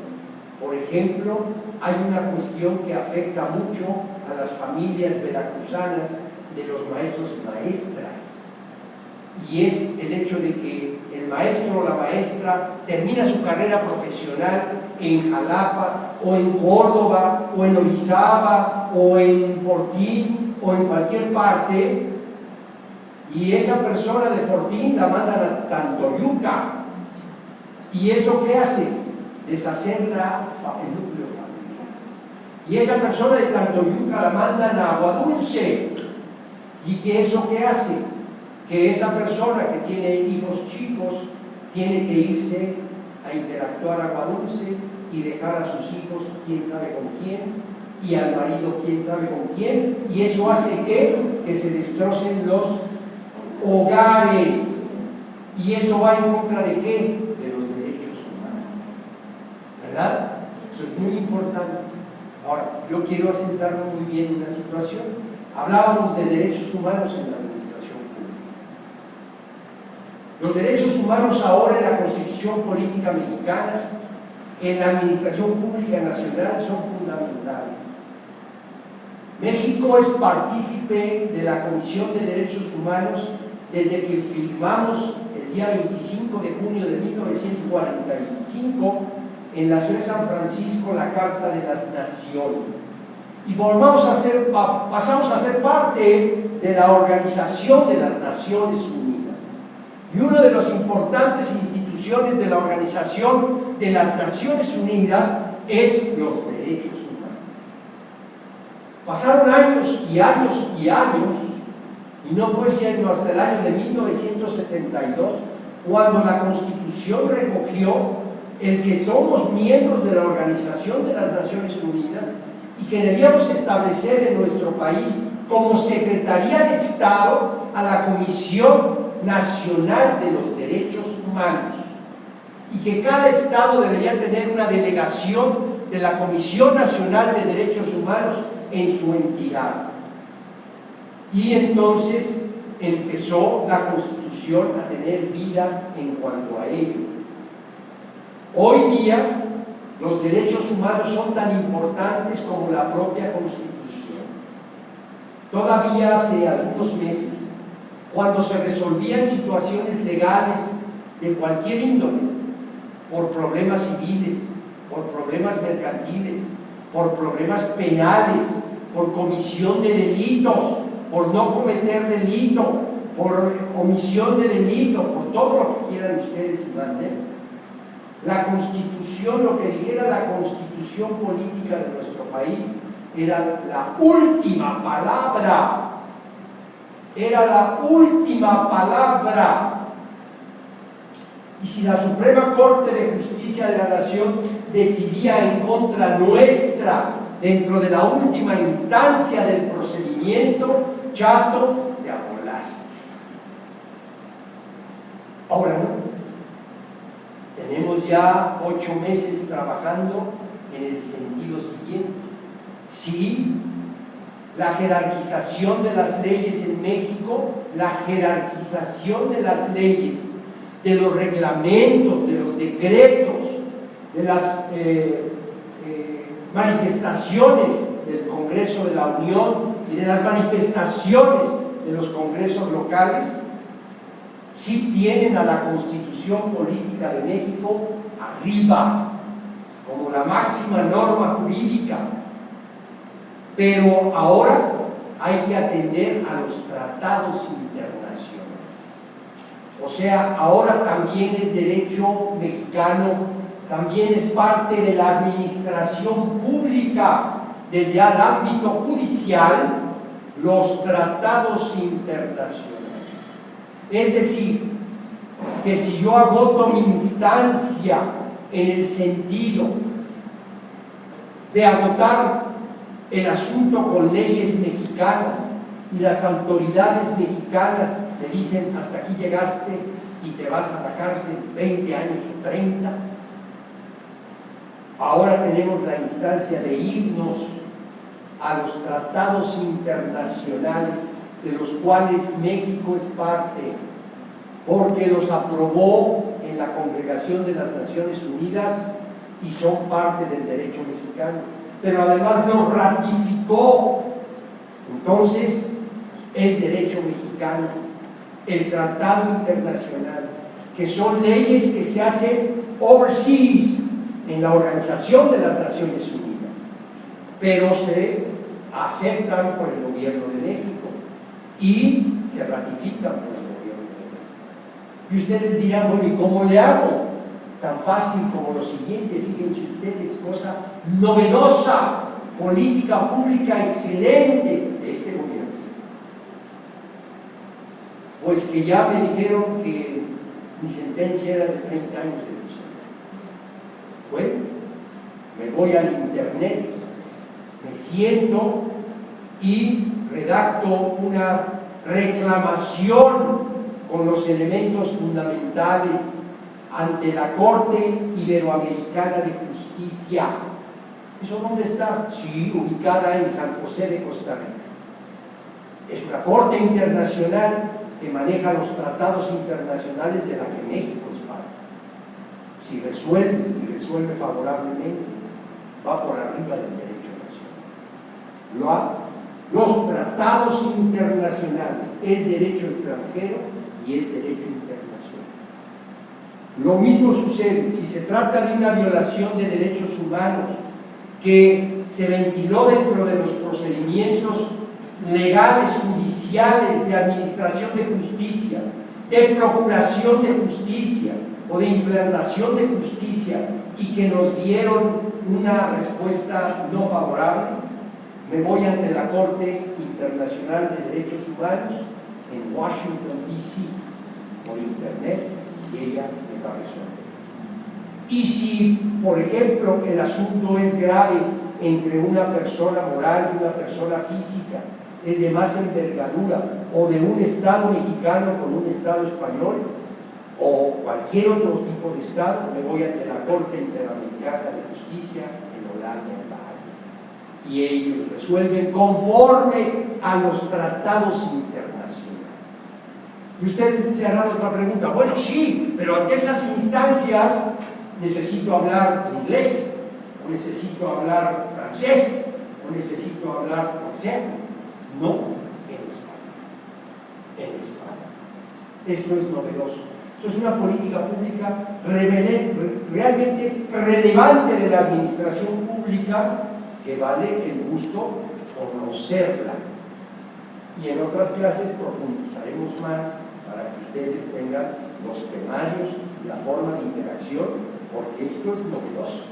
por ejemplo, hay una cuestión que afecta mucho a las familias veracruzanas de los maestros y maestras, y es el hecho de que el maestro o la maestra termina su carrera profesional en Jalapa o en Córdoba o en Orizaba o en Fortín o en cualquier parte, y esa persona de Fortín la mandan a Tantoyuca, y eso ¿qué hace? Deshacer el núcleo familiar, y esa persona de Tantoyuca la mandan a Aguadulce, y que eso ¿qué hace? Que esa persona que tiene hijos chicos tiene que irse a interactuar a Aguadulce y dejar a sus hijos quién sabe con quién, y al marido quién sabe con quién, y eso hace que se destrocen los hogares, y eso va en contra ¿de qué? De los derechos humanos, ¿verdad? Eso es muy importante. Ahora, yo quiero asentarme muy bien en una situación. Hablábamos de derechos humanos en la administración pública. Los derechos humanos ahora en la Constitución Política Mexicana, en la administración pública nacional, son fundamentales. México es partícipe de la Comisión de Derechos Humanos desde que firmamos el día 25 de junio de 1945 en la ciudad de San Francisco la Carta de las Naciones, y pasamos a ser parte de la Organización de las Naciones Unidas, y una de las importantes instituciones de la Organización de las Naciones Unidas es los derechos humanos. Pasaron años y años y años, y no fue sino hasta el año de 1972 cuando la Constitución recogió el que somos miembros de la Organización de las Naciones Unidas y que debíamos establecer en nuestro país como Secretaría de Estado a la Comisión Nacional de los Derechos Humanos, y que cada estado debería tener una delegación de la Comisión Nacional de Derechos Humanos en su entidad. Y entonces empezó la Constitución a tener vida en cuanto a ello. Hoy día los derechos humanos son tan importantes como la propia Constitución. Todavía hace algunos meses, cuando se resolvían situaciones legales de cualquier índole, por problemas civiles, por problemas mercantiles, por problemas penales, por comisión de delitos, por no cometer delito, por omisión de delito, por todo lo que quieran ustedes y manden, la Constitución, lo que dijera la Constitución política de nuestro país, era la última palabra. Era la última palabra. Y si la Suprema Corte de Justicia de la Nación decidía en contra nuestra dentro de la última instancia del procedimiento, chato, te amolaste. Ahora no. Tenemos ya 8 meses trabajando en el sentido siguiente. Sí, la jerarquización de las leyes en México, la jerarquización de las leyes, de los reglamentos, de los decretos, de las manifestaciones del Congreso de la Unión y de las manifestaciones de los congresos locales, sí tienen a la Constitución Política de México arriba, como la máxima norma jurídica. Pero ahora hay que atender a los tratados internacionales. O sea, ahora también es derecho mexicano, también es parte de la administración pública, desde el ámbito judicial, los tratados internacionales. Es decir, que si yo agoto mi instancia en el sentido de agotar el asunto con leyes mexicanas y las autoridades mexicanas me dicen hasta aquí llegaste y te vas a la cárcel 20 años o 30, Ahora tenemos la instancia de irnos a los tratados internacionales de los cuales México es parte, porque los aprobó en la Congregación de las Naciones Unidas y son parte del derecho mexicano, pero además los ratificó. Entonces es derecho mexicano el tratado internacional, que son leyes que se hacen overseas en la Organización de las Naciones Unidas, pero se aceptan por el gobierno de México y se ratifican por el gobierno de México. Y ustedes dirán, bueno, ¿y cómo le hago? Tan fácil como lo siguiente, fíjense ustedes, cosa novedosa, política pública excelente de este gobierno. Pues que ya me dijeron que mi sentencia era de 30 años de prisión. Bueno, me voy al internet, me siento y redacto una reclamación con los elementos fundamentales ante la Corte Iberoamericana de Justicia. ¿Eso dónde está? Sí, ubicada en San José de Costa Rica. Es una corte internacional que maneja los tratados internacionales de la que México es parte. Si resuelve, y resuelve favorablemente, va por arriba del derecho nacional. Los tratados internacionales es derecho extranjero y es derecho internacional. Lo mismo sucede si se trata de una violación de derechos humanos que se ventiló dentro de los procedimientos legales, judiciales, de administración de justicia, de procuración de justicia o de implantación de justicia, y que nos dieron una respuesta no favorable, me voy ante la Corte Internacional de Derechos Humanos en Washington, D.C., por internet, y ella me va a resolver. Y si, por ejemplo, el asunto es grave entre una persona moral y una persona física, es de más envergadura, o de un Estado mexicano con un Estado español, o cualquier otro tipo de Estado, me voy ante la Corte Interamericana de Justicia en Holanda, en La Haya. Y ellos resuelven conforme a los tratados internacionales. Y ustedes se harán otra pregunta, bueno, sí, pero ante esas instancias necesito hablar inglés, o necesito hablar francés, o necesito hablar porceno. No, en España. En España. Esto es novedoso. Esto es una política pública realmente relevante de la administración pública, que vale el gusto conocerla. Y en otras clases profundizaremos más para que ustedes tengan los temarios y la forma de interacción, porque esto es novedoso.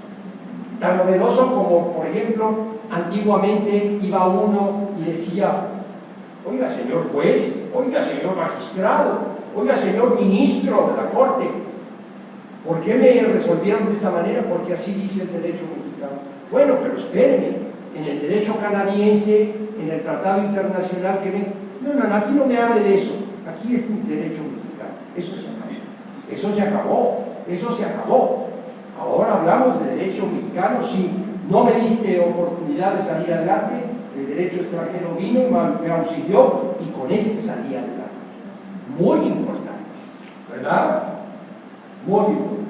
Tan novedoso como, por ejemplo, antiguamente iba uno y decía, oiga señor juez, oiga señor magistrado, oiga señor ministro de la Corte, ¿por qué me resolvieron de esta manera? Porque así dice el derecho mexicano. Bueno, pero espérenme, en el derecho canadiense, en el tratado internacional que ven, no, aquí no me hable de eso, aquí es mi derecho mexicano. Eso se acabó, eso se acabó, eso se acabó. Ahora hablamos de derecho mexicano. Si no me diste oportunidad de salir adelante, el derecho extranjero vino y me auxilió, y con ese salí adelante. Muy importante, ¿verdad? Muy importante.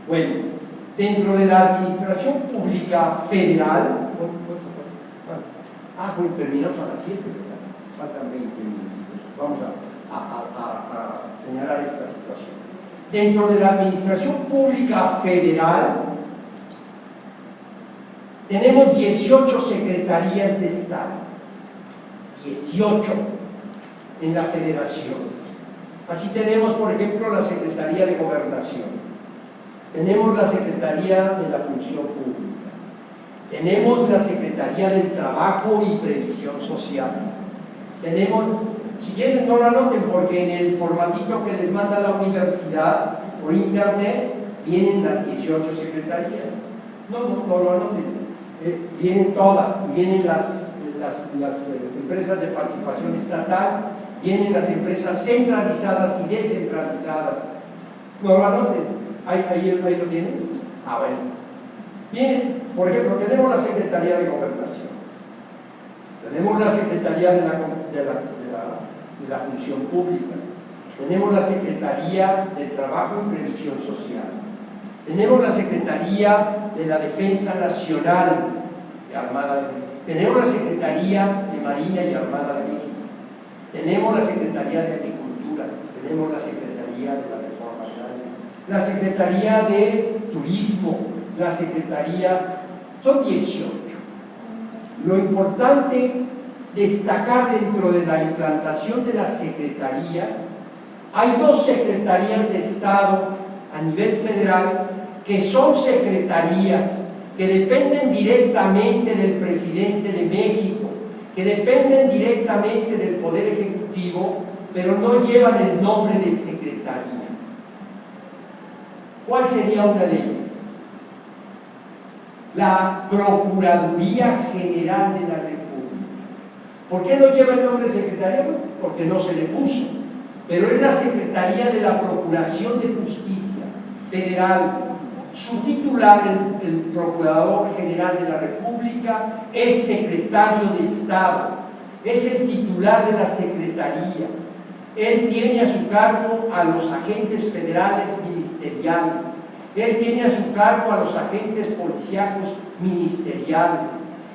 Bueno, dentro de la administración pública federal, bueno, terminamos a las 7, ¿verdad? Faltan 20 minutos. Vamos a señalar esta situación. Dentro de la administración pública federal tenemos 18 secretarías de Estado, 18 en la federación. Así tenemos, por ejemplo, la Secretaría de Gobernación, tenemos la Secretaría de la Función Pública, tenemos la Secretaría del Trabajo y Previsión Social, tenemos, si quieren no lo anoten, porque en el formatito que les manda la universidad por internet vienen las 18 secretarías. No lo anoten, vienen todas, vienen las empresas de participación estatal, vienen las empresas centralizadas y descentralizadas. No lo anoten, ahí lo tienen. Bueno, Bien, por ejemplo, tenemos la Secretaría de Gobernación, tenemos la Secretaría de la Función Pública, tenemos la Secretaría del Trabajo y Previsión Social, tenemos la Secretaría de la Defensa Nacional de Armada de México, tenemos la Secretaría de Marina y Armada de México, tenemos la Secretaría de Agricultura, tenemos la Secretaría de la Reforma Agraria, la Secretaría de Turismo, la Secretaría, son 18. Lo importante destacar dentro de la implantación de las secretarías, hay 2 secretarías de Estado a nivel federal que son secretarías que dependen directamente del presidente de México, que dependen directamente del Poder Ejecutivo, pero no llevan el nombre de secretaría. ¿Cuál sería una de ellas? La Procuraduría General de la República. ¿Por qué no lleva el nombre de secretaría? Porque no se le puso, pero es la Secretaría de la Procuración de Justicia Federal. Su titular, el Procurador General de la República, es secretario de Estado, es el titular de la Secretaría. Él tiene a su cargo a los agentes federales ministeriales, él tiene a su cargo a los agentes policíacos ministeriales,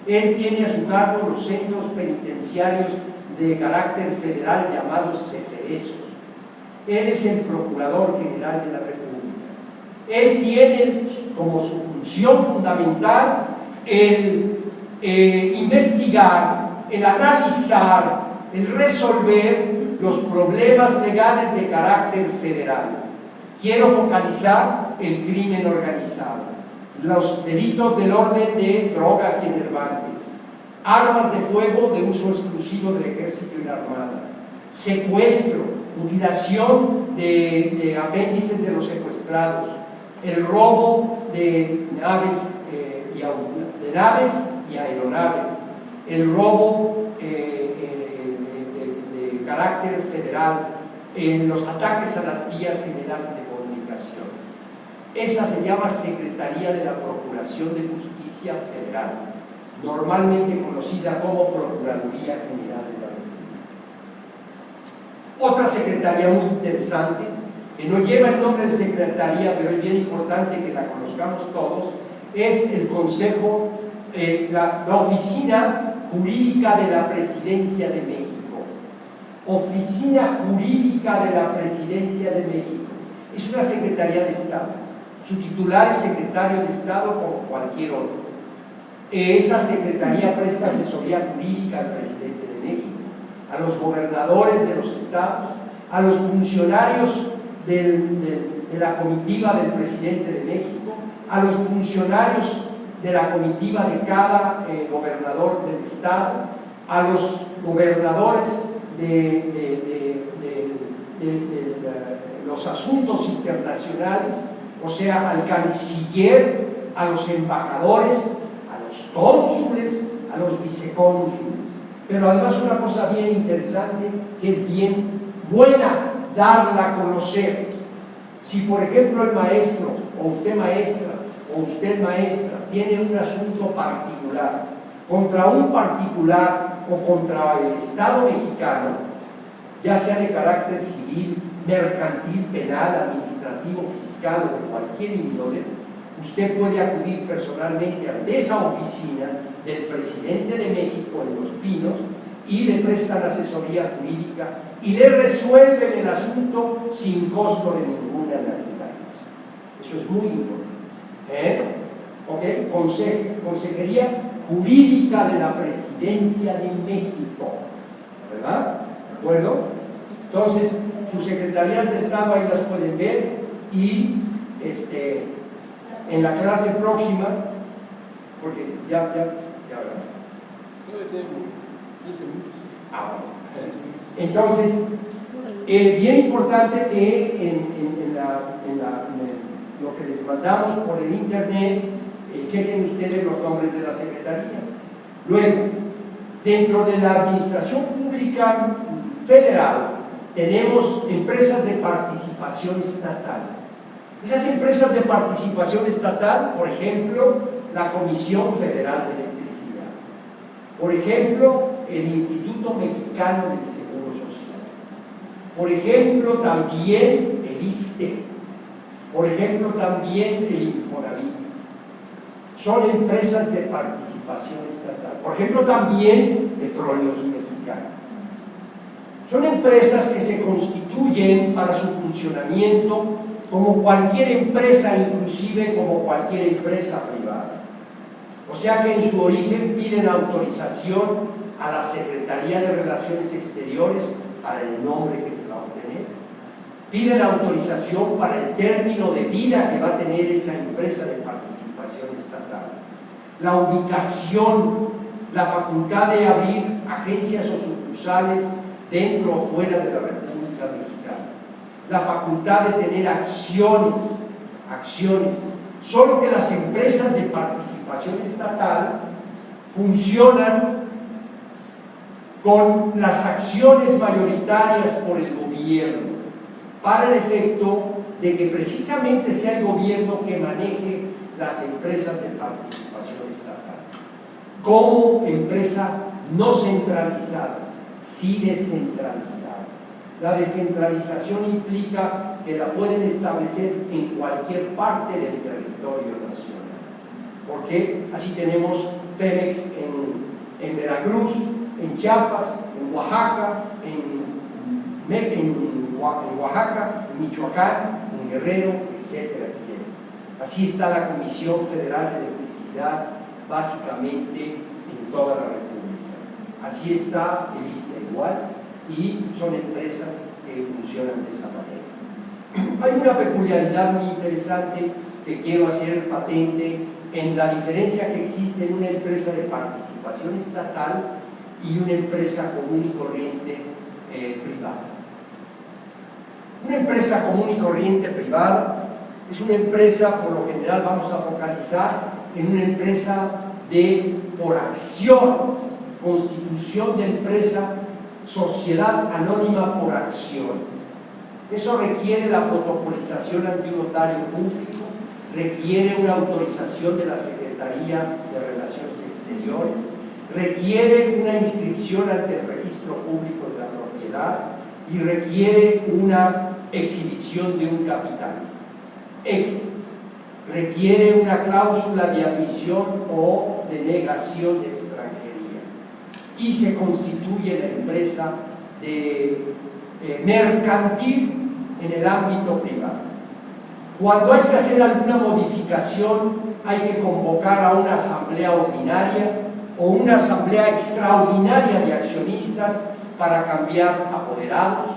él tiene a su cargo los centros penitenciarios de carácter federal llamados CEFERESOS. Él es el Procurador General de la República. Él tiene como su función fundamental el investigar, el analizar, el resolver los problemas legales de carácter federal. Quiero focalizar el crimen organizado, los delitos del orden de drogas y enervantes, armas de fuego de uso exclusivo del ejército y la armada, secuestro, mutilación de apéndices de los secuestrados, el robo de naves y aeronaves, el robo de carácter federal, los ataques a las vías generales de comunicación. Esa se llama Secretaría de la Procuración de Justicia Federal, normalmente conocida como Procuraduría General de la República. Otra secretaría muy interesante, que no lleva el nombre de secretaría, pero es bien importante que la conozcamos todos, es el Consejo, la Oficina Jurídica de la Presidencia de México. Oficina Jurídica de la Presidencia de México. Es una Secretaría de Estado. Su titular es secretario de Estado como cualquier otro. Esa Secretaría presta asesoría jurídica al presidente de México, a los gobernadores de los estados, a los funcionarios de la comitiva del presidente de México, a los funcionarios de la comitiva de cada gobernador del estado, a los gobernadores de los asuntos internacionales, o sea, al canciller, a los embajadores, a los cónsules, a los vicecónsules. Pero además una cosa bien interesante, que es bien buena darla a conocer. Si por ejemplo el maestro, o usted maestra, o usted maestra, tiene un asunto particular contra un particular o contra el Estado mexicano, ya sea de carácter civil, mercantil, penal, administrativo, fiscal o de cualquier índole, usted puede acudir personalmente a esa oficina del presidente de México en Los Pinos y le prestan asesoría jurídica y le resuelven el asunto sin costo de ninguna naturaleza. Eso es muy importante. ¿Ok? Consejería Jurídica de la Presidencia de México. ¿Verdad? ¿De acuerdo? Entonces, sus secretarías de Estado ahí las pueden ver y en la clase próxima, porque ya ¿verdad? Entonces, bien importante que en lo que les mandamos por el internet, chequen ustedes los nombres de la secretaría. Luego, dentro de la administración pública federal, tenemos empresas de participación estatal. Esas empresas de participación estatal, por ejemplo, la Comisión Federal de Electricidad. Por ejemplo, el Instituto Mexicano del Seguro Social. Por ejemplo, también el ISSSTE. Por ejemplo, también el Infonavit. Son empresas de participación estatal. Por ejemplo, también Petróleos Mexicanos. Son empresas que se constituyen para su funcionamiento como cualquier empresa, inclusive como cualquier empresa privada. O sea que en su origen piden autorización a la Secretaría de Relaciones Exteriores para el nombre que se va a obtener. Piden autorización para el término de vida que va a tener esa empresa de participación estatal. La ubicación, la facultad de abrir agencias o sucursales dentro o fuera de la República Mexicana. La facultad de tener acciones, solo que las empresas de participación estatal funcionan con las acciones mayoritarias por el gobierno, para el efecto de que precisamente sea el gobierno que maneje las empresas de participación estatal, como empresa no centralizada, sí descentralizada. La descentralización implica que la pueden establecer en cualquier parte del territorio nacional. ¿Por qué? Así tenemos Pemex en Veracruz, en Chiapas, en Oaxaca, en Michoacán, en Guerrero, etcétera, etcétera. Así está la Comisión Federal de Electricidad, básicamente en toda la República. Así está el ISSSTE igual, y son empresas que funcionan de esa manera. Hay una peculiaridad muy interesante que quiero hacer patente en la diferencia que existe en una empresa de participación estatal y una empresa común y corriente privada. Una empresa común y corriente privada es una empresa, por lo general vamos a focalizar en una empresa por acciones, constitución de empresa, sociedad anónima por acciones. Eso requiere la protocolización ante un notario público, requiere una autorización de la Secretaría de Relaciones Exteriores, requiere una inscripción ante el registro público de la propiedad y requiere una exhibición de un capital X, requiere una cláusula de admisión o de negación de extranjería y se constituye la empresa mercantil en el ámbito privado. Cuando hay que hacer alguna modificación, hay que convocar a una asamblea ordinaria o una asamblea extraordinaria de accionistas para cambiar apoderados,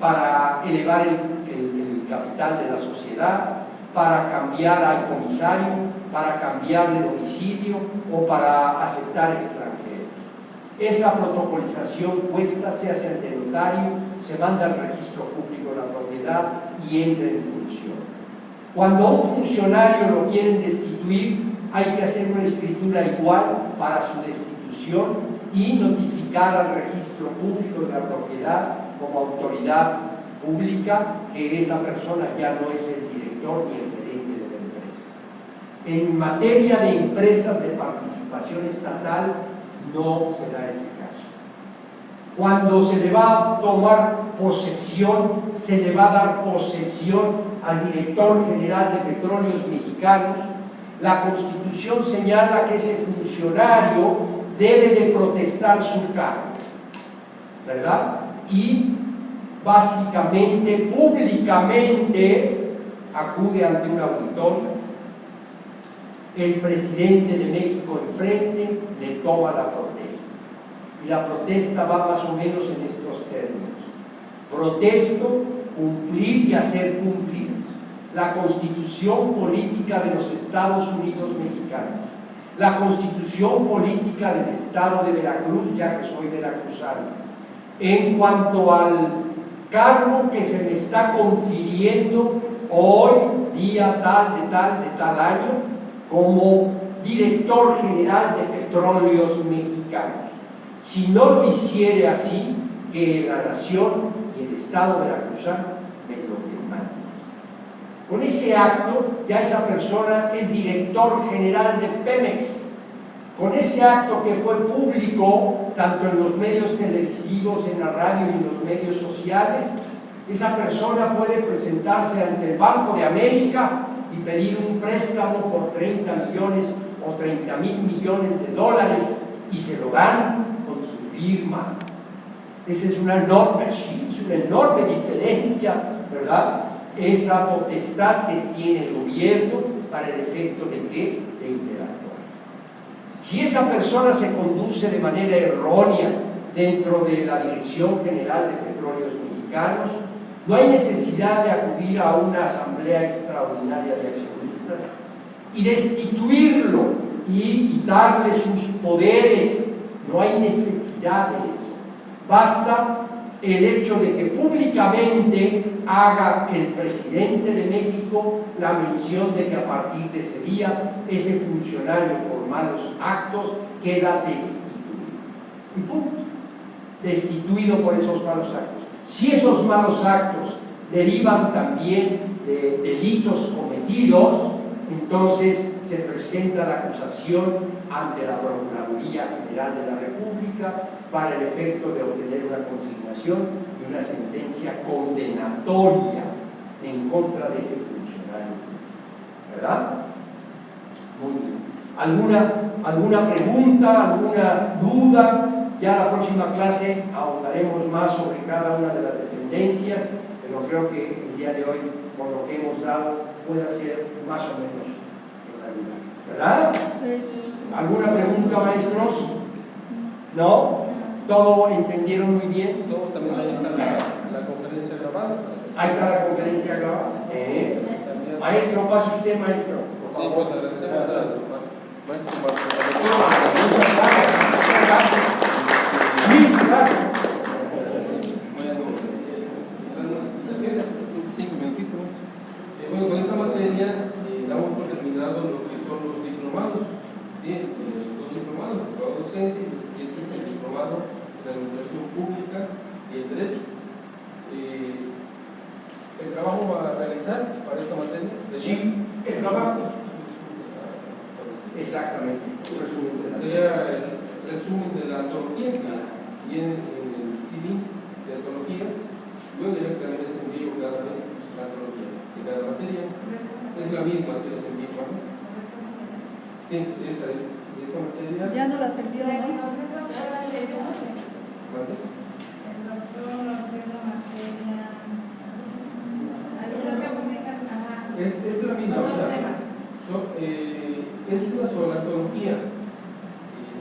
para elevar el capital de la sociedad, para cambiar al comisario, para cambiar de domicilio o para aceptar extranjeros. Esa protocolización cuesta, se hace ante notario, se manda al registro público de la propiedad y entra en función. Cuando a un funcionario lo quieren destituir, hay que hacer una escritura igual para su destitución y notificar al registro público de la propiedad como autoridad pública que esa persona ya no es el director ni el gerente de la empresa. En materia de empresas de participación estatal no se da ese caso. Cuando se le va a tomar posesión, se le va a dar posesión al director general de Petróleos Mexicanos. La Constitución señala que ese funcionario debe de protestar su cargo, ¿verdad? Y básicamente, públicamente, acude ante un auditorio, el presidente de México enfrente le toma la protesta. Y la protesta va más o menos en estos términos: protesto cumplir y hacer cumplir la Constitución Política de los Estados Unidos Mexicanos, la Constitución Política del Estado de Veracruz, ya que soy veracruzano, en cuanto al cargo que se me está confiriendo hoy, día tal, de tal año, como director general de Petróleos Mexicanos. Si no lo hiciere así, que la nación y el Estado veracruzano me lo demandan. Con ese acto ya esa persona es director general de Pemex. Con ese acto que fue público, tanto en los medios televisivos, en la radio y en los medios sociales, esa persona puede presentarse ante el Banco de América y pedir un préstamo por 30 millones o 30,000 millones de dólares y se lo dan con su firma. Esa es una enorme diferencia, ¿verdad? Esa potestad que tiene el gobierno para el efecto de ¿qué? De interactuar. Si esa persona se conduce de manera errónea dentro de la Dirección General de Petróleos Mexicanos, no hay necesidad de acudir a una asamblea extraordinaria de accionistas y destituirlo y quitarle sus poderes. No hay necesidad de eso. Basta el hecho de que públicamente haga el presidente de México la mención de que a partir de ese día ese funcionario por malos actos queda destituido. Y punto. Destituido por esos malos actos. Si esos malos actos derivan también de delitos cometidos, entonces se presenta la acusación ante la Procuraduría General de la República para el efecto de obtener una consignación y una sentencia condenatoria en contra de ese funcionario. ¿Verdad? Muy bien. ¿Alguna pregunta, alguna duda? Ya la próxima clase ahondaremos más sobre cada una de las dependencias, pero creo que el día de hoy, por lo que hemos dado, puede ser más o menos en la vida. ¿Verdad? ¿Alguna pregunta, maestros? ¿No? ¿Todo entendieron muy bien? Luego también ahí está la conferencia grabada. Ahí está la conferencia grabada. Maestro, pase usted, maestro. Por Sí, favor. pues agradecemos al maestro Marcos. Sí, gracias. Bueno, con esta materia damos por terminado lo que son los diplomados. ¿Sí? Los diplomados, la docencia, y este es el diplomado de Administración Pública y el Derecho. ¿El trabajo va a realizar para esta materia? Sí, el trabajo. Exactamente. Un resumen de la Sería el resumen de la antología que viene en el CD de antologías. Luego directamente les envío cada vez la antología de cada materia. Es la misma que les envío, ¿no? Sí, esta es esta materia. Ya no las envió, ¿no? ¿Mande? Es la misma, o sea, es una sola antología,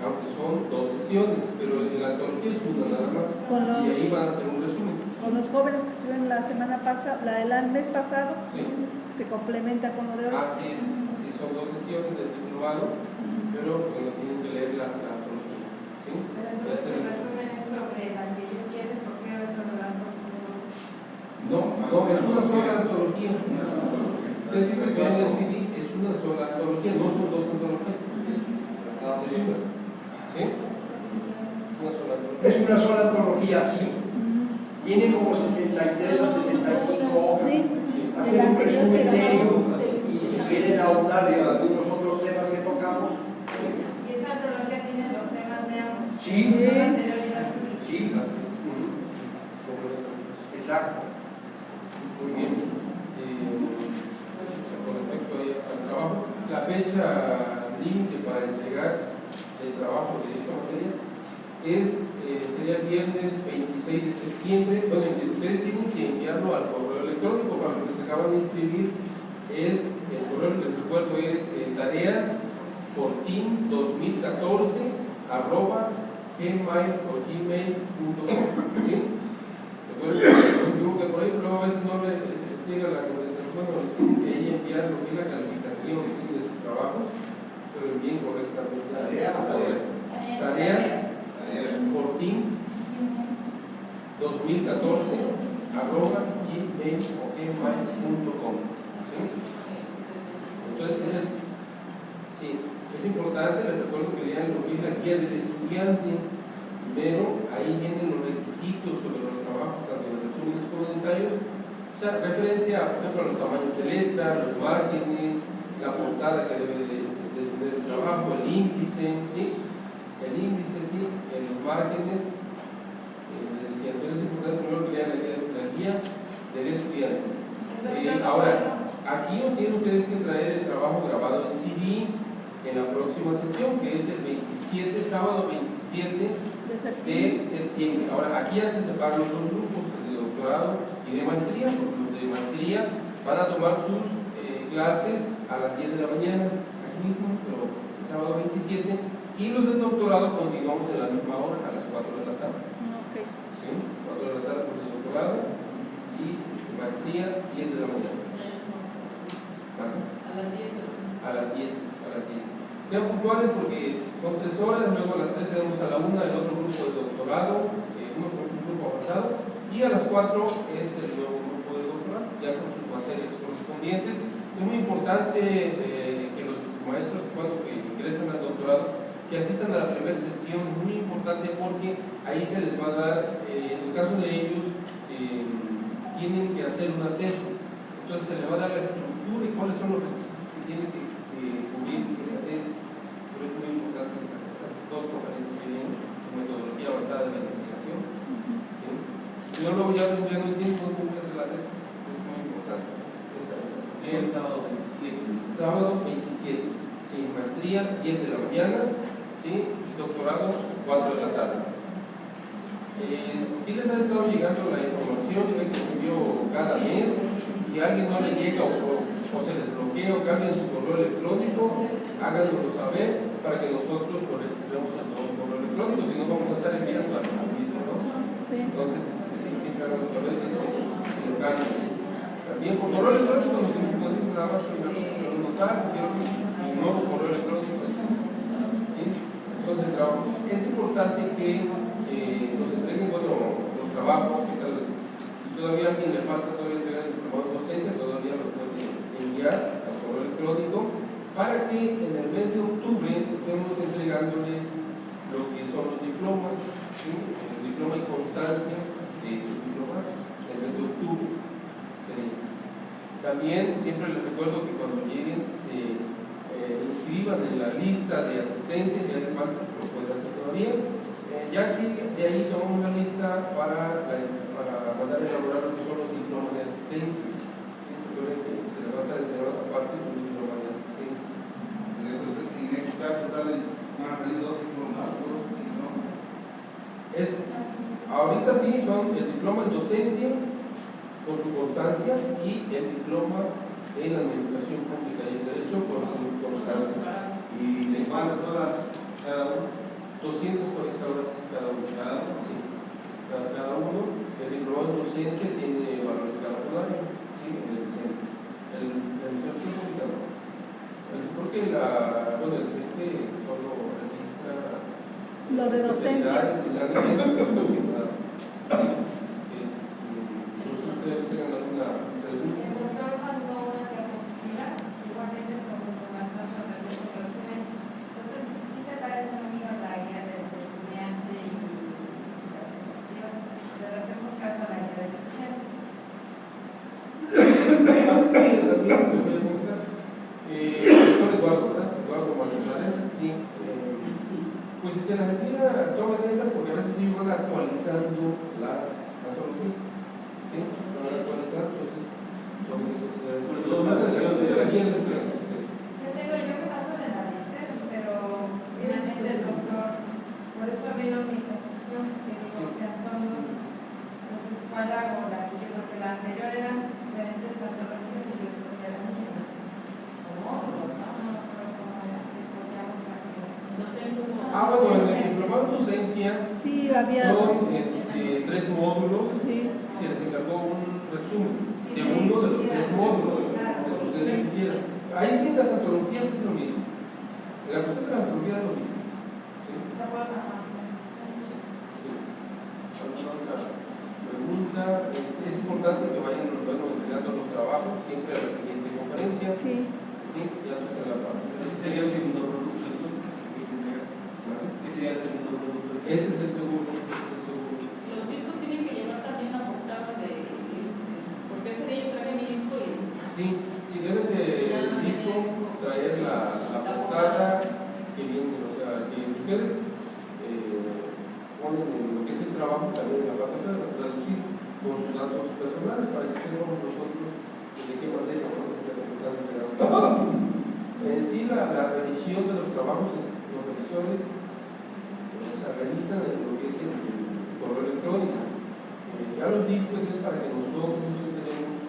aunque son 2 sesiones, pero la antología es una nada más, y ahí van a hacer un resumen. Con los jóvenes que estuvieron la semana pasada, el mes pasado, Sí. se complementa con lo de hoy. Así es, sí, son 2 sesiones del diplomado, pero bueno, tienen que leer la antología. ¿Sí? Entonces el resumen es sobre la que yo quieres, porque es sobre las dos. No, es una sola antología. Ustedes si ven el CD, es una sola antología, no son 2 antologías. Es una. ¿Sí? Es una sola antología. Es una sola antología, sí. Tiene como 63 o 65 hojas. Hacer un resumen de ello y si quieren ahondar de algunos otros temas que tocamos. Y esa antología tiene los temas de ambos. Sí. Lo anterior y la siguiente. Sí, así es. Exacto. Muy bien. Con respecto al trabajo, la fecha límite para entregar el trabajo de esta materia sería el viernes 26 de septiembre. Bueno, ustedes tienen que enviarlo al correo electrónico. Para los que se acaban de inscribir, el correo que les recuerdo es tareas.portin2014@gmail.com. ¿Sí? Recuerden que por ahí luego a veces no les llega la contestación, bueno, les tienen que ahí enviar lo que es la calificación, ¿sí?, de sus trabajos, pero bien correctamente. Tareas Portin 2014@gmail.com. ¿Sí? Entonces, sí, es importante, les recuerdo que lean lo que es la guía del estudiante. Primero, ahí vienen los requisitos sobre los trabajos, tanto de resúmenes como de ensayos, O sea, referente a, por ejemplo, a los tamaños de letra, los márgenes, la portada que debe de tener el trabajo, el índice, ¿sí? El índice, sí, los márgenes, les decía, entonces es importante primero que lean la guía del estudiante. Ahora, aquí nos tienen ustedes que traer el trabajo grabado en CD en la próxima sesión, que es el 27, sábado 27 de septiembre. Ahora, aquí ya se separan los dos grupos, el de doctorado y de maestría, porque los de maestría van a tomar sus clases a las 10 de la mañana, aquí mismo, pero el sábado 27, y los del doctorado continuamos en la misma hora, a las 4 de la tarde. Okay. ¿Sí? 4 de la tarde con el doctorado y maestría 10 de la mañana. ¿Vale? A las 10. A las 10, a las 10. Sean puntuales porque son 3 horas, luego a las 3 tenemos a la 1 el otro grupo de doctorado, un grupo avanzado, y a las 4 es el nuevo grupo de doctorado, ya con sus materias correspondientes. Es muy importante que los maestros cuando ingresan al doctorado que asistan a la primera sesión, es muy importante porque ahí se les va a dar, en el caso de ellos, tienen que hacer una tesis, entonces se les va a dar la estructura y cuáles son los requisitos que tienen que cubrir esa tesis. Por eso es muy importante esas dos conferencias que vienen en metodología avanzada de la investigación. ¿Sí? Si no, luego ya no hay tiempo de hacer la tesis, es muy importante esa sesión. Sábado 27. Sábado 27, sí, maestría 10 de la mañana, ¿sí? Y doctorado 4 de la tarde. Si les ha estado llegando la información que se envió cada mes, si a alguien no le llega o se les bloquea o cambia su correo electrónico, háganoslo saber para que nosotros lo registremos en nuevo correo electrónico, si no vamos a estar enviando al mismo, ¿no? Sí. Entonces, siempre háganos saber si lo cambian. También por correo electrónico nos dicen nada más que notar, quiero que mi nuevo correo electrónico es este, ¿sí? Entonces, es importante que nos entreguen los trabajos, que tal, si todavía a alguien le falta todavía entregar el diplomado de docencia, todavía lo puede enviar al correo electrónico para que en el mes de octubre estemos entregándoles lo que son los diplomas, ¿sí? El diploma y constancia de estos diplomados en el mes de octubre. También siempre les recuerdo que cuando lleguen se inscriban en la lista de asistencia, si hace falta, lo pueden hacer todavía, ya que de ahí tomamos una lista para mandar a elaborar lo que son los diplomas de asistencia. Recuerden que se les va a estar entregando aparte un diploma de asistencia. En este caso van a salir dos diplomados, Ahorita sí son el diploma en docencia con su constancia y el diploma en administración pública y el derecho con su constancia. ¿Y cuántas horas cada uno? 240 horas cada uno. Sí. Cada uno. El diploma en docencia tiene valores escalafonios, ¿sí? En el centro. El administración pública no. Porque el CENTE solo registra Lo de docencia. especialmente profesionales. ¿Sí? Tengan alguna pregunta. El doctor mandó unas diapositivas, igualmente sobre información sobre el resumen. Entonces, sí se parece mucho a la guía del estudiante y las diapositivas, pero hacemos caso a la guía del estudiante. También me voy a comentar. Doctor Eduardo, ¿verdad? Eduardo Manzanares, sí. Pues si se las envía, tomen esas porque a veces ellos van actualizando las antologías. ¿Sí? Actualizar, entonces, lo más sencillo aquí en el estudiante. Yo me paso de la de ustedes, pero finalmente el doctor, por eso vino mi confusión, que digo, o sea, son dos, entonces, ¿cuál hago? Yo creo que la anterior eran diferentes antologías y yo escogí la misma. O módulos, ¿no? No creo cómo era, escogíamos la que Bueno, en el diplomado de docencia Sí, había. son 3 módulos. Sí. Se les encargó un resumen de uno de los 3 módulos que ustedes quieran. Ahí sí en las antologías es lo mismo. En la cuestión de la antología es lo mismo. ¿Sí? se acuerdan. Sí. ¿Alguna otra pregunta? Es importante que vayan entregando los trabajos siempre a la siguiente conferencia. Sí. Sí, ya no se la parte. Ese sería el segundo producto. Ese sería el segundo producto. Este es el segundo. Los discos tienen que llevar también la portada de, porque sería Sí, deben de el disco traer la portada que viene, o sea, que ustedes ponen en lo que es el trabajo también en la plataforma, traducir con sus datos personales para que sepamos nosotros de qué manera están entregando. En sí, la revisión de los trabajos, los revisores se realizan en lo que es el correo electrónico. Ya los discos es para que nosotros tenemos,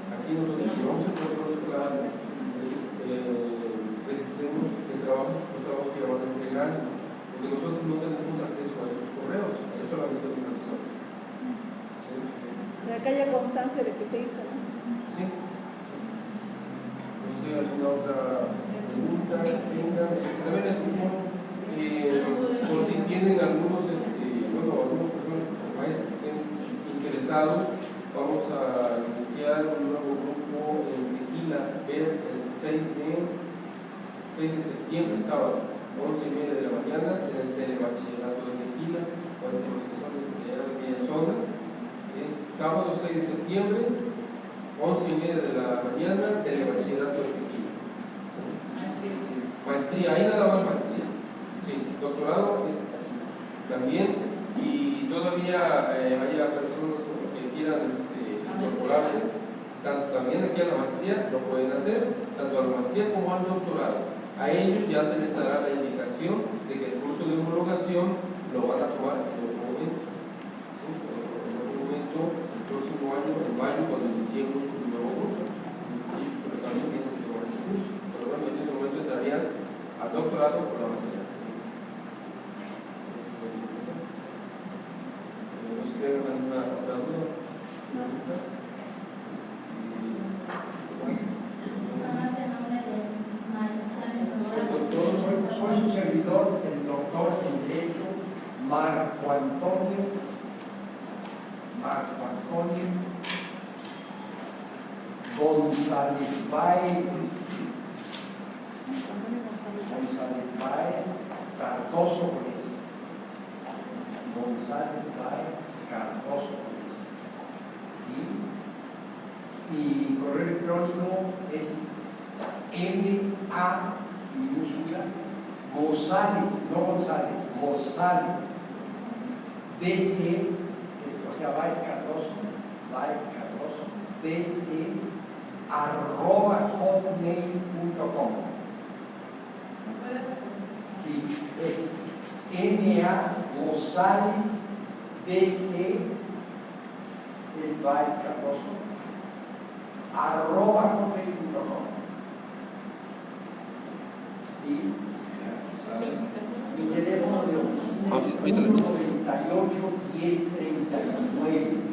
aquí nosotros llevamos el correo escolar, registremos los trabajos que van a entregar, porque nosotros no tenemos acceso a esos correos, es solamente los revisores. ¿Sí? Para que haya constancia de que se hizo, ¿no? Sí. No sé, alguna otra pregunta que tengan. También decimos, por si tienen algunas personas, maestros que estén interesados, vamos a iniciar un nuevo grupo en Tequila, ver el 6 de septiembre, sábado, 11:30 de la mañana, en el telebachillerato de Tequila, para los que son de aquella zona. Es sábado 6 de septiembre, 11:30 de la mañana, telebachillerato de Tequila. ¿Sí? Maestría, ahí nada más maestría. Sí, doctorado es también, si todavía haya personas que quieran incorporarse, también aquí a la maestría lo pueden hacer, tanto a la maestría como al doctorado. A ellos ya se les dará la indicación de que el curso de homologación lo van a tomar en otro momento. ¿Sí? En otro momento, el próximo año, en mayo, cuando iniciemos un nuevo curso. Ellos también tienen que tomar ese curso. Pero bueno, en este momento entrarían al doctorado por la maestría. No sé si tienen alguna otra duda. Soy su servidor, el doctor en Derecho, Marco Antonio González Báez Cardoso con eso. González Báez Cardoso con eso. ¿Sí? Mi correo electrónico es MA minúscula Mozales, no González, Mozales BC, o sea, Báez Cardoso, BC @hotmail.com. Sí, es MA González BC, es Báez Cardoso, @hotmail.com. Sí. Mi teléfono de oficina es 98 10